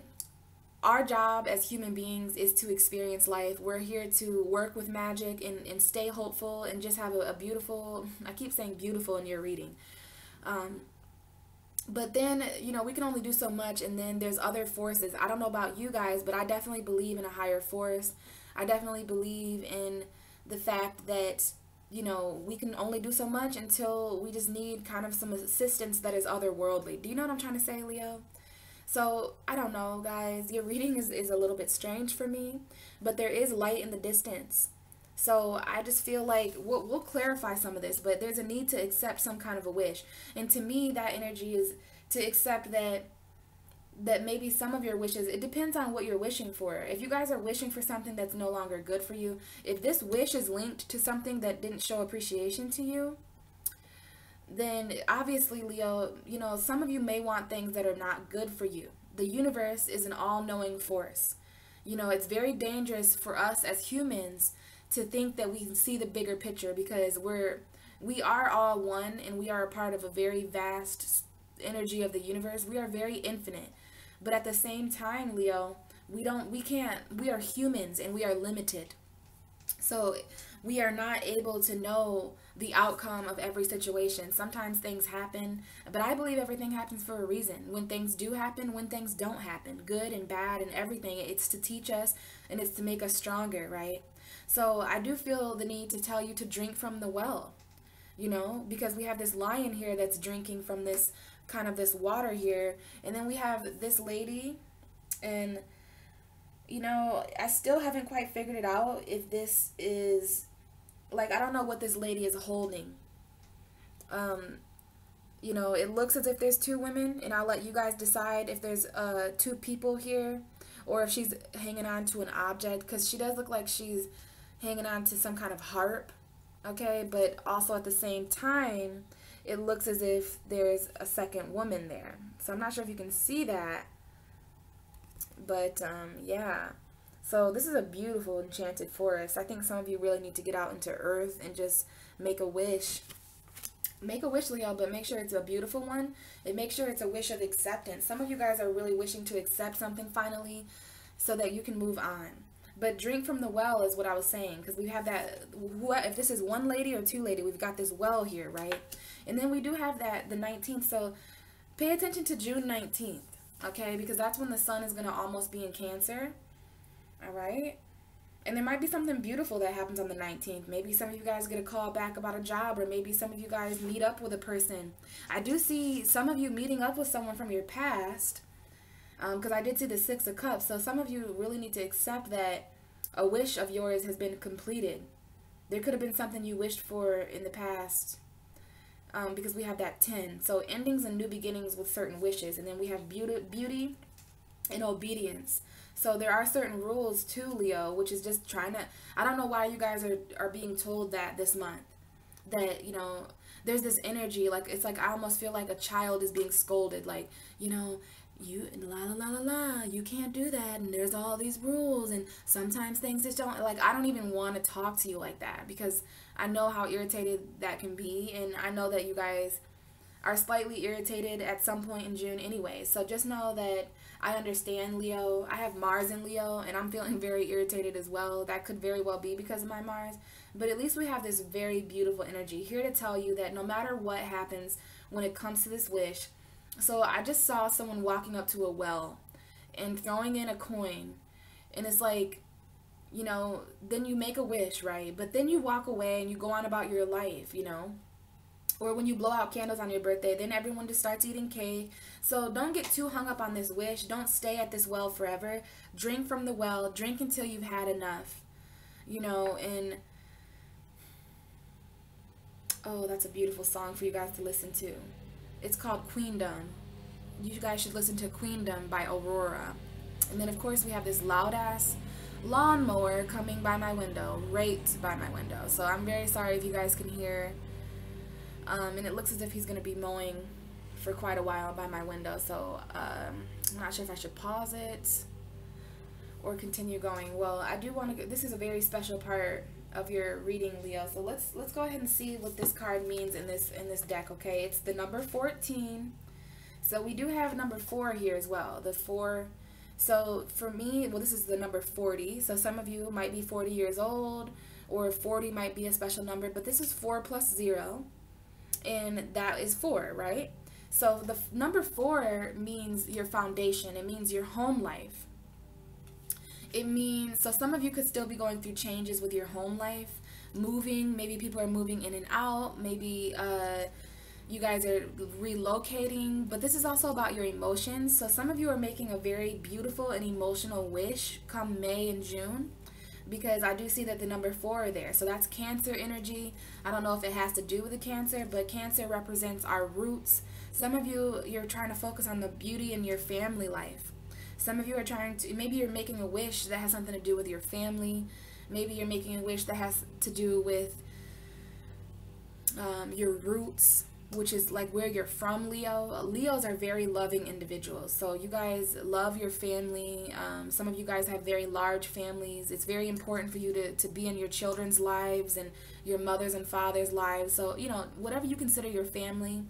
our job as human beings is to experience life. We're here to work with magic and stay hopeful and just have a beautiful, I keep saying beautiful in your reading. But then, you know, we can only do so much, and then there's other forces. I don't know about you guys, but I definitely believe in a higher force. I definitely believe in the fact that, you know, we can only do so much until we just need kind of some assistance that is otherworldly. Do you know what I'm trying to say, Leo? So, I don't know, guys. Your reading is a little bit strange for me, but there is light in the distance. So, I just feel like we'll clarify some of this, but there's a need to accept some kind of a wish. And to me, that energy is to accept that maybe some of your wishes, it depends on what you're wishing for. If you guys are wishing for something that's no longer good for you, if this wish is linked to something that didn't show appreciation to you, then obviously, Leo, you know, some of you may want things that are not good for you. The universe is an all-knowing force. You know, it's very dangerous for us as humans to think that we can see the bigger picture, because we are all one, and we are a part of a very vast energy of the universe. We are very infinite. But at the same time, Leo, we are humans, and we are limited. So we are not able to know the outcome of every situation. Sometimes things happen, but I believe everything happens for a reason. When things do happen, when things don't happen, good and bad and everything, it's to teach us and it's to make us stronger, right? So I do feel the need to tell you to drink from the well, you know, because we have this lion here that's drinking from this kind of this water here, and then we have this lady, and you know, I still haven't quite figured it out if this is, like, I don't know what this lady is holding. You know, it looks as if there's two women, and I'll let you guys decide if there's two people here, or if she's hanging on to an object, because she does look like she's hanging on to some kind of harp, okay? But also at the same time, it looks as if there's a second woman there. So I'm not sure if you can see that. But, yeah. So this is a beautiful enchanted forest. I think some of you really need to get out into earth and just make a wish. Make a wish, Leo, but make sure it's a beautiful one. And make sure it's a wish of acceptance. Some of you guys are really wishing to accept something finally so that you can move on. But drink from the well is what I was saying. Because we have that, if this is one lady or two lady, we've got this well here, right? And then we do have that, the 19th. So pay attention to June 19th. Okay, because that's when the sun is going to almost be in Cancer. All right. And there might be something beautiful that happens on the 19th. Maybe some of you guys get a call back about a job, or maybe some of you guys meet up with a person. I do see some of you meeting up with someone from your past, because I did see the 6 of Cups. So some of you really need to accept that a wish of yours has been completed. There could have been something you wished for in the past. Because we have that 10. So endings and new beginnings with certain wishes. And then we have beauty and obedience. So there are certain rules too, Leo, which is just trying to, I don't know why you guys are being told that this month. That, you know, there's this energy, like, it's like I almost feel like a child is being scolded. Like, you know, you la la la la la, you can't do that, and there's all these rules, and sometimes things just don't, like, I don't even want to talk to you like that, because I know how irritated that can be, and I know that you guys are slightly irritated at some point in June anyway. So just know that I understand, Leo. I have Mars in Leo, and I'm feeling very irritated as well. That could very well be because of my Mars. But at least we have this very beautiful energy here to tell you that no matter what happens when it comes to this wish. So I just saw someone walking up to a well and throwing in a coin. And it's like, you know, then you make a wish, right? But then you walk away and you go on about your life, you know. Or when you blow out candles on your birthday, then everyone just starts eating cake. So don't get too hung up on this wish. Don't stay at this well forever. Drink from the well. Drink until you've had enough. You know, and oh, that's a beautiful song for you guys to listen to. It's called Queendom. You guys should listen to Queendom by Aurora. And then, of course, we have this loud-ass lawnmower coming by my window, right by my window. So I'm very sorry if you guys can hear. And it looks as if he's going to be mowing for quite a while by my window. So I'm not sure if I should pause it or continue going. Well, I do want to. This is a very special part of your reading, Leo. So let's go ahead and see what this card means in this deck. Okay, it's the number 14. So we do have number 4 here as well. The 4. So for me, well, this is the number 40. So some of you might be 40 years old, or 40 might be a special number. But this is 4 plus 0. And that is 4, right? So the number 4 means your foundation. It means your home life. It means, so some of you could still be going through changes with your home life, moving. Maybe people are moving in and out. Maybe you guys are relocating. But this is also about your emotions. So some of you are making a very beautiful and emotional wish come May and June, because I do see that the number 4 are there. So that's Cancer energy. I don't know if it has to do with the Cancer, but Cancer represents our roots. Some of you, you're trying to focus on the beauty in your family life. Some of you are trying to, maybe you're making a wish that has something to do with your family. Maybe you're making a wish that has to do with your roots, which is like where you're from, Leo. Leos are very loving individuals. So you guys love your family. Some of you guys have very large families. It's very important for you to be in your children's lives and your mother's and father's lives. So, you know, whatever you consider your family,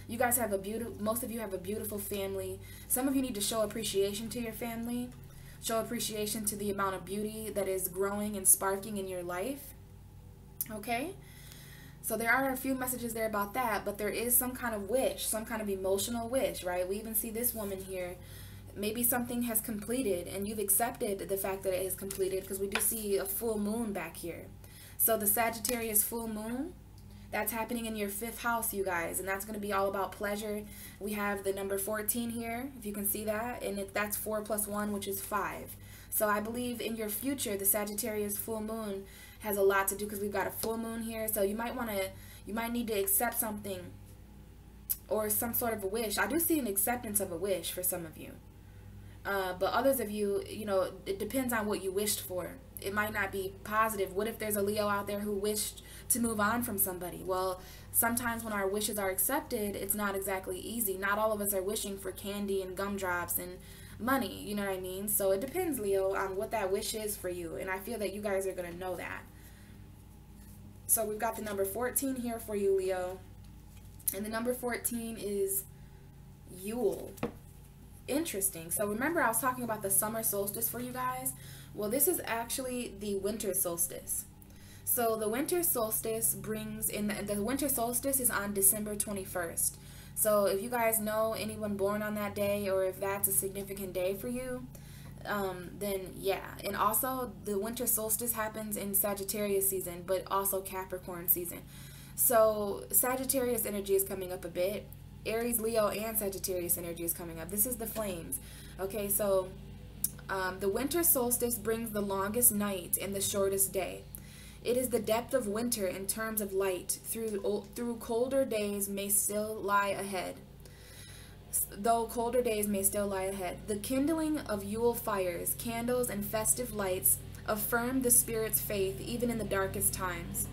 you guys have a beautiful, most of you have a beautiful family. Some of you need to show appreciation to your family. Show appreciation to the amount of beauty that is growing and sparking in your life. Okay? So there are a few messages there about that, but there is some kind of wish, some kind of emotional wish, right? We even see this woman here. Maybe something has completed and you've accepted the fact that it has completed, because we do see a full moon back here. So the Sagittarius full moon, that's happening in your 5th house, you guys, and that's going to be all about pleasure. We have the number 14 here, if you can see that, and that's 4 plus 1, which is 5. So I believe in your future, the Sagittarius full moon has a lot to do, because we've got a full moon here. So you might need to accept something or some sort of a wish. I do see an acceptance of a wish for some of you. But others of you, you know, it depends on what you wished for. It might not be positive. What if there's a Leo out there who wished to move on from somebody? Well, sometimes when our wishes are accepted, it's not exactly easy. Not all of us are wishing for candy and gumdrops and money, you know what I mean? So it depends, Leo, on what that wish is for you. And I feel that you guys are going to know that. So we've got the number 14 here for you, Leo. And the number 14 is Yule. Interesting. So remember I was talking about the summer solstice for you guys? Well, this is actually the winter solstice. So the winter solstice brings in, the winter solstice is on December 21st. So if you guys know anyone born on that day, or if that's a significant day for you, then yeah. And also the winter solstice happens in Sagittarius season, but also Capricorn season. So Sagittarius energy is coming up a bit. Aries, Leo, and Sagittarius energy is coming up. This is the flames. Okay, so the winter solstice brings the longest night and the shortest day. It is the depth of winter in terms of light. Through colder days may still lie ahead. Though colder days may still lie ahead. The kindling of Yule fires, candles, and festive lights affirm the spirit's faith even in the darkest times.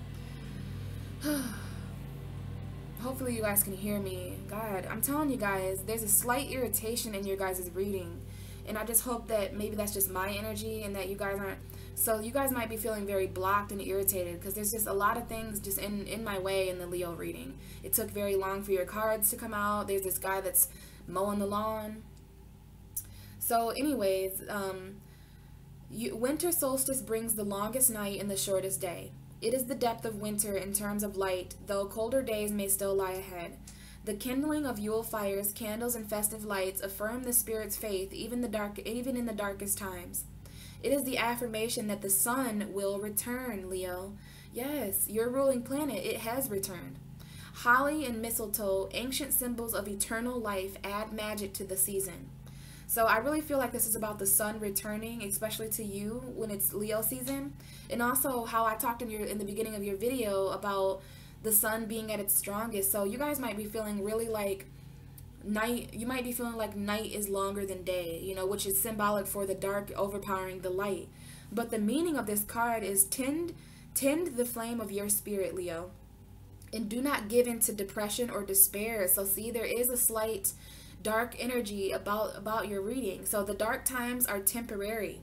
Hopefully you guys can hear me. God, I'm telling you guys, there's a slight irritation in your guys' reading. And I just hope that maybe that's just my energy and that you guys aren't So you guys might be feeling very blocked and irritated because there's just a lot of things just in my way in the Leo reading. It took very long for your cards to come out. There's this guy that's mowing the lawn. So anyways, winter solstice brings the longest night and the shortest day. It is the depth of winter in terms of light, though colder days may still lie ahead. The kindling of Yule fires, candles, and festive lights affirm the spirit's faith even in the darkest times. It is the affirmation that the sun will return, Leo. Yes, your ruling planet, it has returned. Holly and mistletoe, ancient symbols of eternal life, add magic to the season. So I really feel like this is about the sun returning, especially to you when it's Leo season. And also how I talked in the beginning of your video about the sun being at its strongest. So you guys might be feeling really like you might be feeling like night is longer than day, you know, which is symbolic for the dark overpowering the light. But the meaning of this card is tend the flame of your spirit, Leo, and do not give in to depression or despair. So see, there is a slight dark energy about your reading. So the dark times are temporary.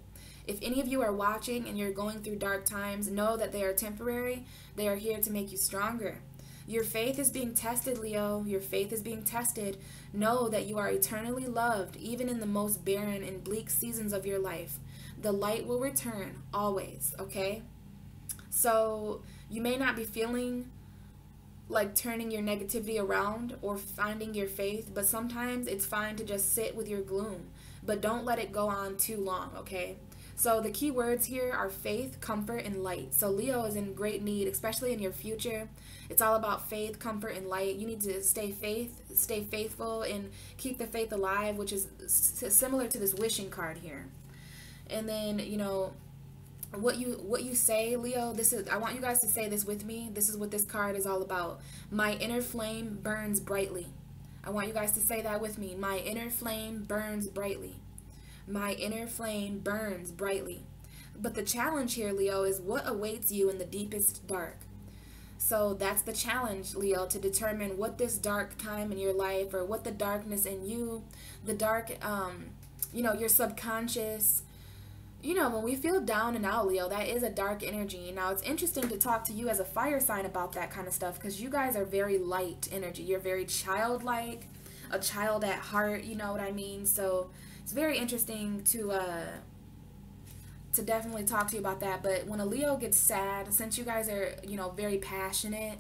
If any of you are watching and you're going through dark times, know that they are temporary. They are here to make you stronger. Your faith is being tested, Leo. Your faith is being tested. Know that you are eternally loved, even in the most barren and bleak seasons of your life. The light will return, always, okay? So you may not be feeling like turning your negativity around or finding your faith, but sometimes it's fine to just sit with your gloom. But don't let it go on too long, okay? So the key words here are faith, comfort, and light. So Leo is in great need, especially in your future. It's all about faith, comfort, and light. You need to stay faithful, and keep the faith alive, which is similar to this wishing card here. And then, you know, what you say, Leo, I want you guys to say this with me. This is what this card is all about. My inner flame burns brightly. I want you guys to say that with me. My inner flame burns brightly. My inner flame burns brightly. But the challenge here, Leo, is what awaits you in the deepest dark. So that's the challenge, Leo, to determine what this dark time in your life, or what the darkness in you, the dark, you know, your subconscious. You know, when we feel down and out, Leo, that is a dark energy. Now, it's interesting to talk to you as a fire sign about that kind of stuff, because you guys are very light energy. You're very childlike, a child at heart, you know what I mean? So it's very interesting to definitely talk to you about that. But when a Leo gets sad, since you guys are, you know, very passionate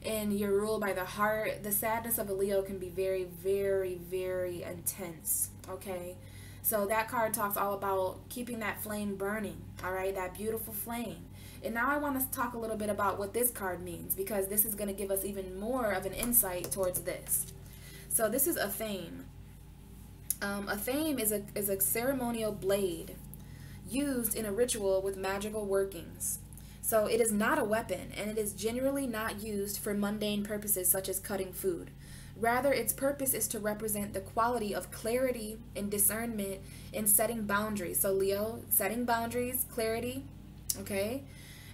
and you're ruled by the heart, the sadness of a Leo can be very, very, very intense, okay? So that card talks all about keeping that flame burning, all right, that beautiful flame. And now I want to talk a little bit about what this card means, because this is going to give us even more of an insight towards this. So this is a thame. A thame is a ceremonial blade used in a ritual with magical workings. So it is not a weapon, and it is generally not used for mundane purposes such as cutting food. Rather, its purpose is to represent the quality of clarity and discernment in setting boundaries. So Leo, setting boundaries, clarity, okay?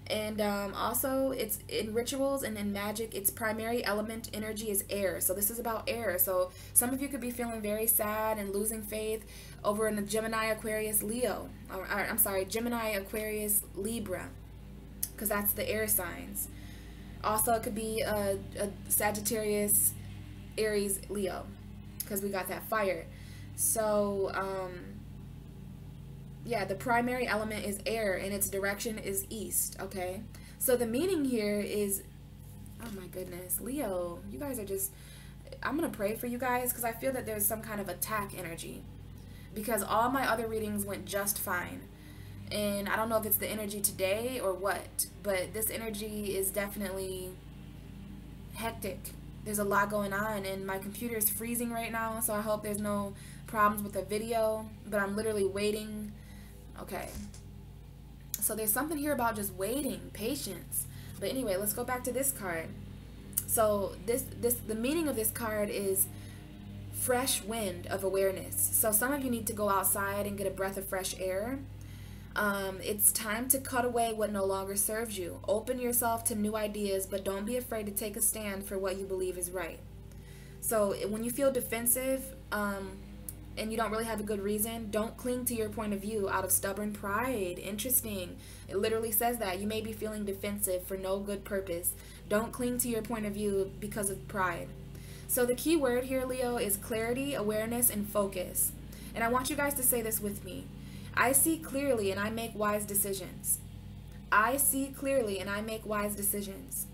And also, it's in rituals and in magic, its primary element energy is air. So this is about air. So some of you could be feeling very sad and losing faith over in a Gemini, Aquarius, Leo. Or I'm sorry, Gemini, Aquarius, Libra, because that's the air signs. Also, it could be a Sagittarius, Aries, Leo, because we got that fire. So yeah, the primary element is air, and its direction is east, okay? So the meaning here is, oh my goodness, Leo, you guys are just, I'm gonna pray for you guys, because I feel that there's some kind of attack energy, because all my other readings went just fine. And I don't know if it's the energy today or what, but this energy is definitely hectic. There's a lot going on, and my computer is freezing right now, so I hope there's no problems with the video, but I'm literally waiting. Okay, so there's something here about just waiting, patience. But anyway, let's go back to this card. So the meaning of this card is fresh wind of awareness. So some of you need to go outside and get a breath of fresh air. It's time to cut away what no longer serves you. Open yourself to new ideas, but don't be afraid to take a stand for what you believe is right. So when you feel defensive, and you don't really have a good reason, don't cling to your point of view out of stubborn pride. Interesting. It literally says that. You may be feeling defensive for no good purpose. Don't cling to your point of view because of pride. So the key word here, Leo, is clarity, awareness, and focus. And I want you guys to say this with me. I see clearly and I make wise decisions. I see clearly and I make wise decisions.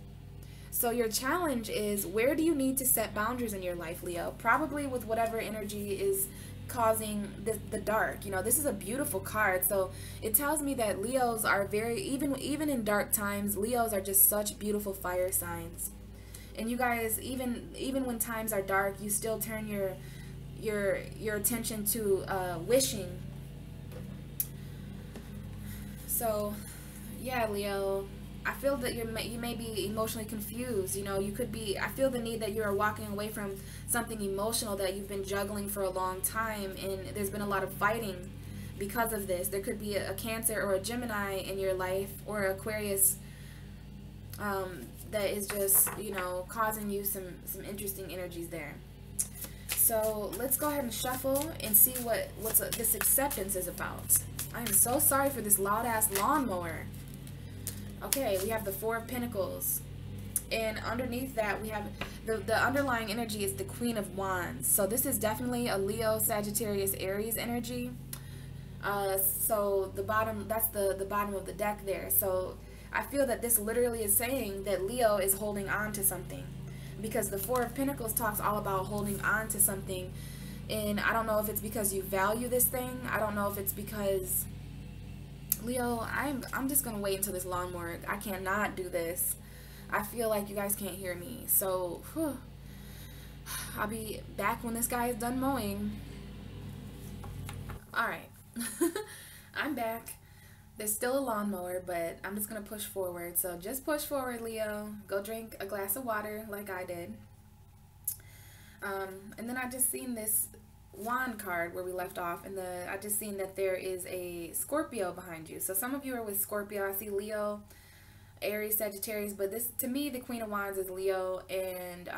So your challenge is, where do you need to set boundaries in your life, Leo? Probably with whatever energy is causing the dark. You know, this is a beautiful card. So it tells me that Leos are very, even in dark times, Leos are just such beautiful fire signs. And you guys, even when times are dark, you still turn your attention to wishing. So yeah, Leo, I feel that you may be emotionally confused. You know, you could be, I feel the need that you are walking away from something emotional that you've been juggling for a long time, and there's been a lot of fighting because of this. There could be a Cancer or a Gemini in your life, or Aquarius, that is just, you know, causing you some interesting energies there. So let's go ahead and shuffle and see what this acceptance is about. I am so sorry for this loud ass lawnmower. Okay, we have the Four of Pentacles, and underneath that we have the underlying energy is the Queen of Wands. So this is definitely a Leo, Sagittarius, Aries energy. So the bottom, that's the bottom of the deck there. So I feel that this literally is saying that Leo is holding on to something, because the Four of Pentacles talks all about holding on to something. And I don't know if it's because you value this thing. I don't know if it's because, Leo, I'm just going to wait until this lawnmower. I cannot do this. I feel like you guys can't hear me. So, whew, I'll be back when this guy is done mowing. Alright. I'm back. There's still a lawnmower, but I'm just going to push forward. So just push forward, Leo. Go drink a glass of water like I did. And then I just seen this wand card where we left off, and I just seen that there is a Scorpio behind you. So some of you are with Scorpio. I see Leo, Aries, Sagittarius, but this, to me, the Queen of Wands is Leo, and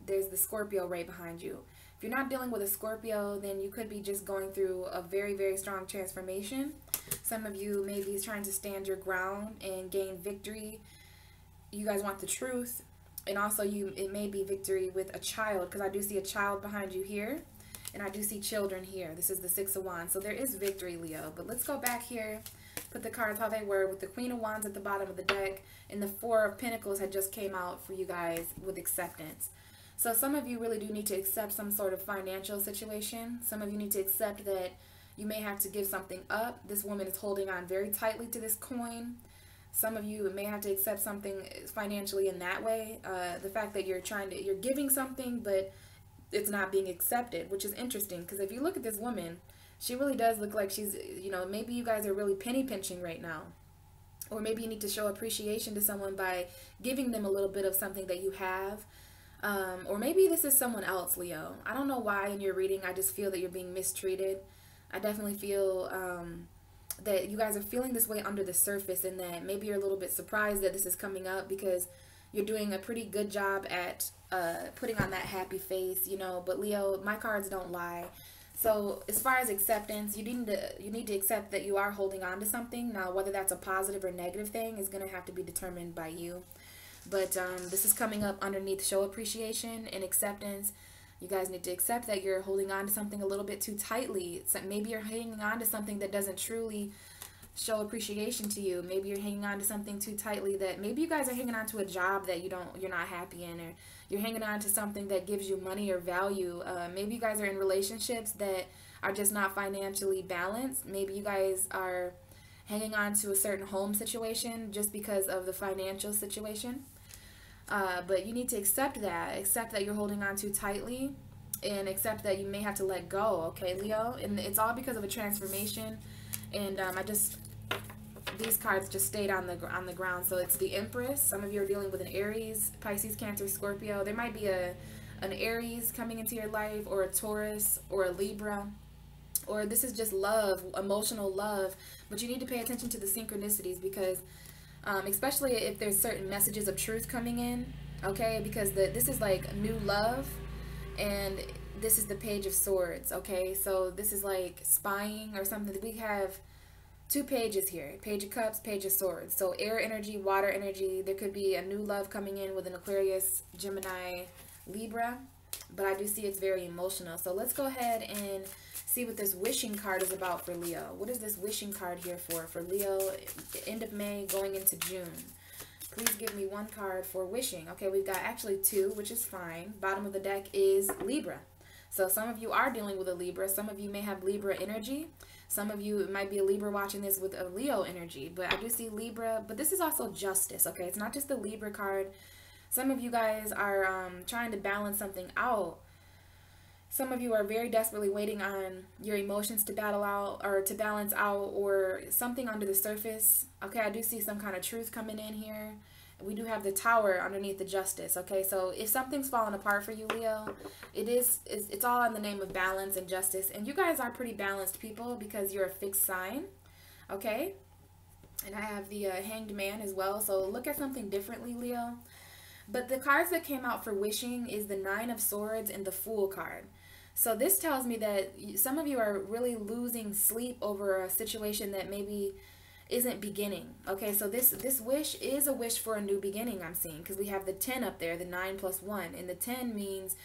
there's the Scorpio right behind you. If you're not dealing with a Scorpio, then you could be just going through a very, very strong transformation. Some of you may be trying to stand your ground and gain victory. You guys want the truth. And also it may be victory with a child, because I do see a child behind you here, and I do see children here. This is the Six of Wands. So there is victory, Leo. But let's go back here, put the cards how they were, with the Queen of Wands at the bottom of the deck, and the Four of Pentacles had just came out for you guys with acceptance. So some of you really do need to accept some sort of financial situation. Some of you need to accept that you may have to give something up. This woman is holding on very tightly to this coin. Some of you may have to accept something financially in that way. The fact that you're giving something, but it's not being accepted, which is interesting, because if you look at this woman, she really does look like she's, you know, maybe you guys are really penny pinching right now. Or maybe you need to show appreciation to someone by giving them a little bit of something that you have. Or maybe this is someone else, Leo. I don't know why in your reading I just feel that you're being mistreated. I definitely feel that you guys are feeling this way under the surface, and that maybe you're a little bit surprised that this is coming up, because you're doing a pretty good job at putting on that happy face, you know. But Leo, my cards don't lie. So as far as acceptance, you need to accept that you are holding on to something. Now, whether that's a positive or negative thing is going to have to be determined by you. But this is coming up underneath show appreciation and acceptance. You guys need to accept that you're holding on to something a little bit too tightly. So maybe you're hanging on to something that doesn't truly show appreciation to you. Maybe you're hanging on to something too tightly, that maybe you guys are hanging on to a job that you're not happy in, or you're hanging on to something that gives you money or value. Maybe you guys are in relationships that are just not financially balanced. Maybe you guys are hanging on to a certain home situation just because of the financial situation. But you need to accept that you're holding on too tightly, and accept that you may have to let go, okay, Leo? And it's all because of a transformation. And these cards just stayed on the ground. So it's the Empress. Some of you are dealing with an Aries, Pisces, Cancer, Scorpio. There might be an Aries coming into your life, or a Taurus, or a Libra. Or this is just love, emotional love. But you need to pay attention to the synchronicities, because especially if there's certain messages of truth coming in, okay? Because this is like new love, and this is the Page of Swords, okay? So this is like spying or something. We have two pages here, Page of Cups, Page of Swords. So air energy, water energy. There could be a new love coming in with an Aquarius, Gemini, Libra. But I do see it's very emotional. So let's go ahead and see what this wishing card is about for Leo. What is this wishing card here for Leo, end of May going into June? Please give me one card for wishing. Okay, we've got actually two, which is fine. Bottom of the deck is Libra. So some of you are dealing with a Libra. Some of you may have Libra energy. Some of you, it might be a Libra watching this with a Leo energy. But I do see Libra. But this is also justice, okay? It's not just the Libra card. Some of you guys are trying to balance something out. Some of you are very desperately waiting on your emotions to battle out or to balance out, or something under the surface. Okay, I do see some kind of truth coming in here. We do have the Tower underneath the Justice. Okay, so if something's falling apart for you, Leo, it's all in the name of balance and justice. And you guys are pretty balanced people because you're a fixed sign. Okay, and I have the Hanged Man as well. So look at something differently, Leo. But the cards that came out for wishing is the Nine of Swords and the Fool card. So this tells me that some of you are really losing sleep over a situation that maybe isn't beginning. Okay, so this wish is a wish for a new beginning, I'm seeing, because we have the 10 up there, the 9 plus 1, and the 10 means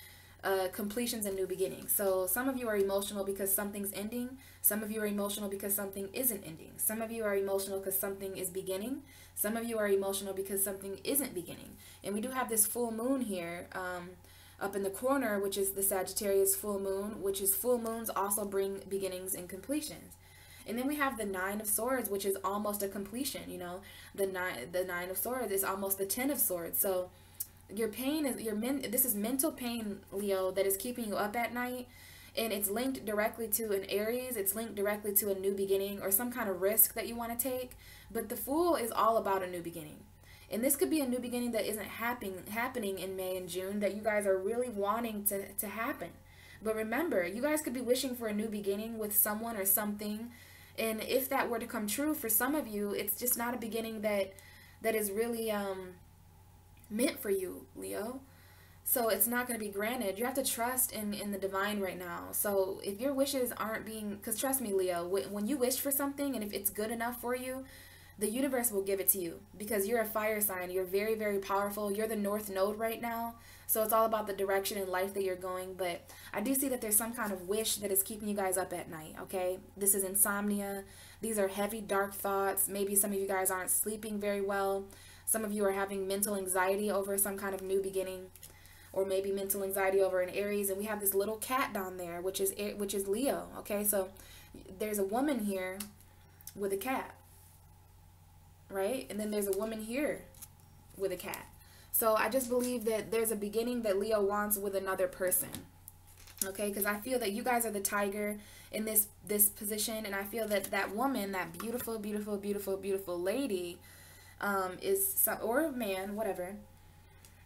completions and new beginnings. So some of you are emotional because something's ending. Some of you are emotional because something isn't ending. Some of you are emotional because something is beginning. Some of you are emotional because something isn't beginning. And we do have this full moon here up in the corner, which is the Sagittarius full moon, which is full moons also bring beginnings and completions. And then we have the Nine of Swords, which is almost a completion, you know. The nine of Swords is almost the 10 of Swords. So your pain is this is mental pain, Leo, that is keeping you up at night, and it's linked directly to an Aries. It's linked directly to a new beginning or some kind of risk that you want to take. But the Fool is all about a new beginning. And this could be a new beginning that isn't happening in May and June that you guys are really wanting to happen. But remember, you guys could be wishing for a new beginning with someone or something. And if that were to come true for some of you, it's just not a beginning that is really meant for you, Leo. So it's not going to be granted. You have to trust in the divine right now. So if your wishes aren't being, because trust me, Leo, when you wish for something and if it's good enough for you, the universe will give it to you, because you're a fire sign. You're very, very powerful. You're the North Node right now. So it's all about the direction in life that you're going. But I do see that there's some kind of wish that is keeping you guys up at night, okay? This is insomnia. These are heavy, dark thoughts. Maybe some of you guys aren't sleeping very well. Some of you are having mental anxiety over some kind of new beginning, or maybe mental anxiety over an Aries. And we have this little cat down there, which is Leo, okay? So there's a woman here with a cat, right? And then there's a woman here with a cat. So I just believe that there's a beginning that Leo wants with another person, okay? Because I feel that you guys are the tiger in this position, and I feel that that woman, that beautiful, beautiful, beautiful, beautiful lady, or man, whatever.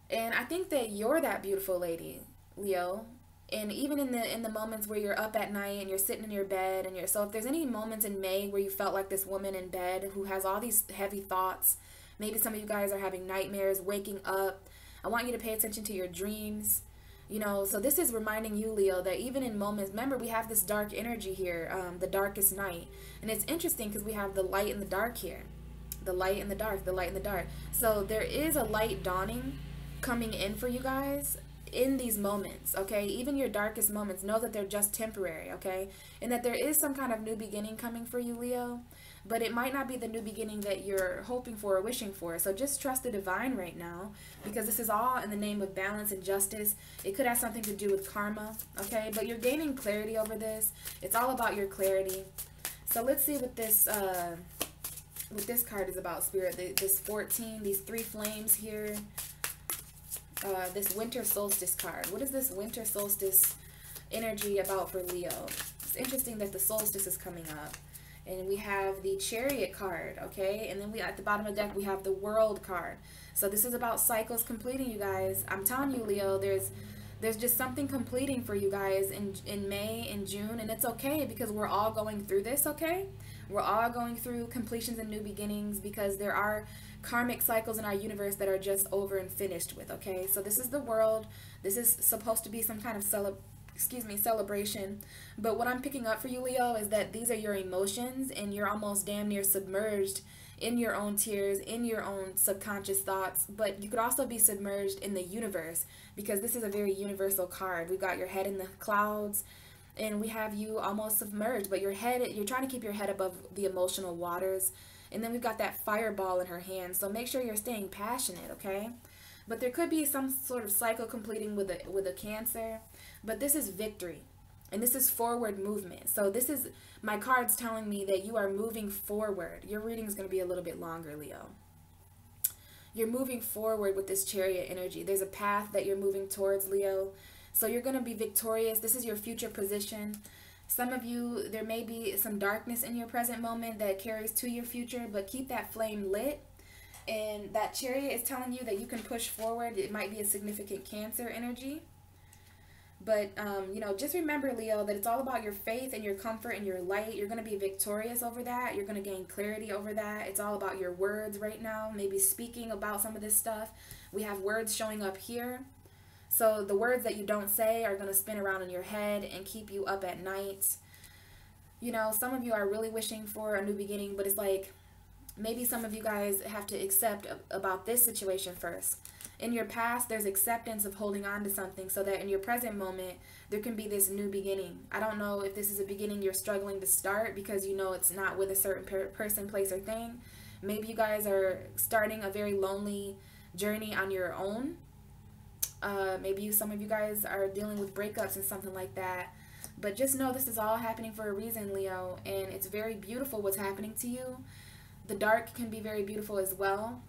And I think that you're that beautiful lady, Leo. And even in the moments where you're up at night and you're sitting in your bed and so if there's any moments in May where you felt like this woman in bed who has all these heavy thoughts, maybe some of you guys are having nightmares, waking up, I want you to pay attention to your dreams, you know. So this is reminding you, Leo, that even in moments, remember we have this dark energy here, the darkest night. And it's interesting because we have the light and the dark here, the light and the dark, the light and the dark. So there is a light dawning coming in for you guys in these moments, okay? Even your darkest moments, know that they're just temporary, okay? And that there is some kind of new beginning coming for you, Leo, but it might not be the new beginning that you're hoping for or wishing for. So just trust the divine right now, because this is all in the name of balance and justice. It could have something to do with karma, okay? But you're gaining clarity over this. It's all about your clarity. So let's see what this card is about, Spirit. This 14, these 3 flames here. This winter solstice card. What is this winter solstice energy about for Leo? It's interesting that the solstice is coming up. And we have the Chariot card, okay? And then at the bottom of the deck, we have the World card. So this is about cycles completing, you guys. I'm telling you, Leo, there's just something completing for you guys in May and June. And it's okay, because we're all going through this, okay? We're all going through completions and new beginnings, because there are karmic cycles in our universe that are just over and finished with, okay? So this is the World. This is supposed to be some kind of excuse me, celebration. But what I'm picking up for you, Leo, is that these are your emotions, and you're almost damn near submerged in your own tears, in your own subconscious thoughts. But you could also be submerged in the universe, because this is a very universal card. We've got your head in the clouds, and we have you almost submerged, but your head, you're trying to keep your head above the emotional waters. And then we've got that fireball in her hand, so make sure you're staying passionate, okay? But there could be some sort of cycle completing with a Cancer, but this is victory, and this is forward movement. So this is, my card's telling me that you are moving forward. Your reading is going to be a little bit longer, Leo. You're moving forward with this Chariot energy. There's a path that you're moving towards, Leo. So you're going to be victorious. This is your future position. Some of you, there may be some darkness in your present moment that carries to your future, but keep that flame lit. And that Chariot is telling you that you can push forward. It might be a significant Cancer energy. But, you know, just remember, Leo, that it's all about your faith and your comfort and your light. You're going to be victorious over that. You're going to gain clarity over that. It's all about your words right now, maybe speaking about some of this stuff. We have words showing up here. So the words that you don't say are going to spin around in your head and keep you up at night. You know, some of you are really wishing for a new beginning, but it's like maybe some of you guys have to accept about this situation first. In your past, there's acceptance of holding on to something so that in your present moment, there can be this new beginning. I don't know if this is a beginning you're struggling to start because you know it's not with a certain person, place, or thing. Maybe you guys are starting a very lonely journey on your own. Maybe some of you guys are dealing with breakups and something like that. But just know this is all happening for a reason, Leo, and it's very beautiful what's happening to you. The dark can be very beautiful as well.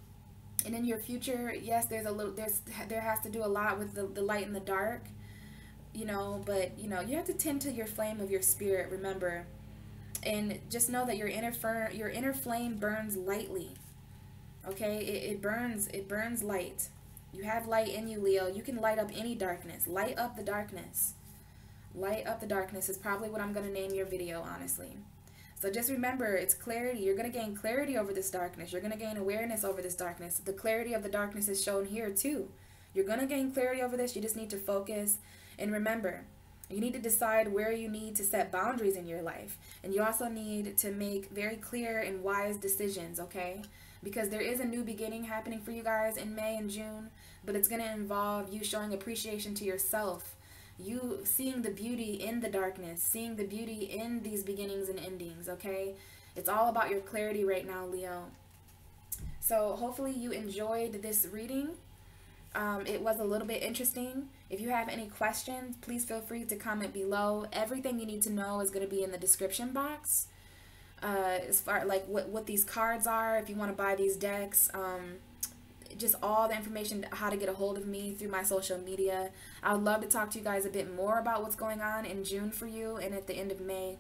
And in your future, yes, there has to do a lot with the light and the dark, you know, but you know, you have to tend to your flame of your spirit, remember. And just know that your inner flame burns lightly. Okay? It burns light. You have light in you, Leo. You can light up any darkness. Light up the darkness. Light up the darkness is probably what I'm going to name your video, honestly. So just remember, it's clarity. You're going to gain clarity over this darkness. You're going to gain awareness over this darkness. The clarity of the darkness is shown here too. You're going to gain clarity over this. You just need to focus. And remember, you need to decide where you need to set boundaries in your life. And you also need to make very clear and wise decisions, okay? Because there is a new beginning happening for you guys in May and June, but it's going to involve you showing appreciation to yourself, you seeing the beauty in the darkness, seeing the beauty in these beginnings and endings, okay? It's all about your clarity right now, Leo. So hopefully you enjoyed this reading. It was a little bit interesting. If you have any questions, please feel free to comment below. Everything you need to know is going to be in the description box. As far like what these cards are, if you want to buy these decks, just all the information, how to get a hold of me through my social media. I would love to talk to you guys a bit more about what's going on in June for you and at the end of May.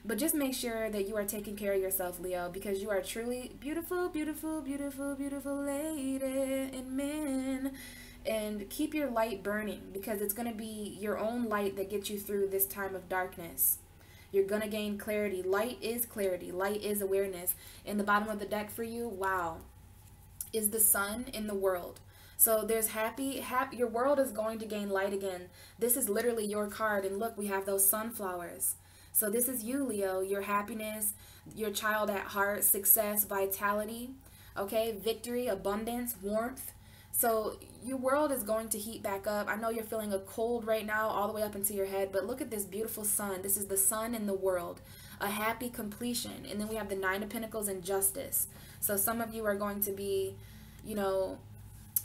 But just make sure that you are taking care of yourself, Leo, because you are truly beautiful, beautiful, beautiful, beautiful lady and men. And keep your light burning, because it's going to be your own light that gets you through this time of darkness. You're going to gain clarity. Light is clarity. Light is awareness. In the bottom of the deck for you, wow, is the sun in the world. So there's happy, your world is going to gain light again. This is literally your card. And look, we have those sunflowers. So this is you, Leo, your happiness, your child at heart, success, vitality, okay, victory, abundance, warmth. So your world is going to heat back up. I know you're feeling a cold right now all the way up into your head, but look at this beautiful sun. This is the sun in the world, a happy completion. And then we have the Nine of Pentacles and Justice. So some of you are going to be, you know,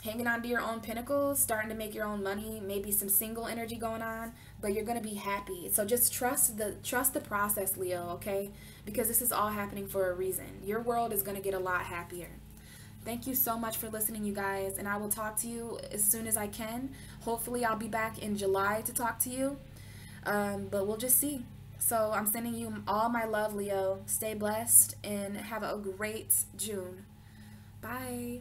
hanging on to your own pinnacles, starting to make your own money, maybe some single energy going on, but you're going to be happy. So just trust the process, Leo, okay? Because this is all happening for a reason. Your world is going to get a lot happier. Thank you so much for listening, you guys, and I will talk to you as soon as I can. Hopefully I'll be back in July to talk to you, but we'll just see. So I'm sending you all my love, Leo. Stay blessed and have a great June. Bye.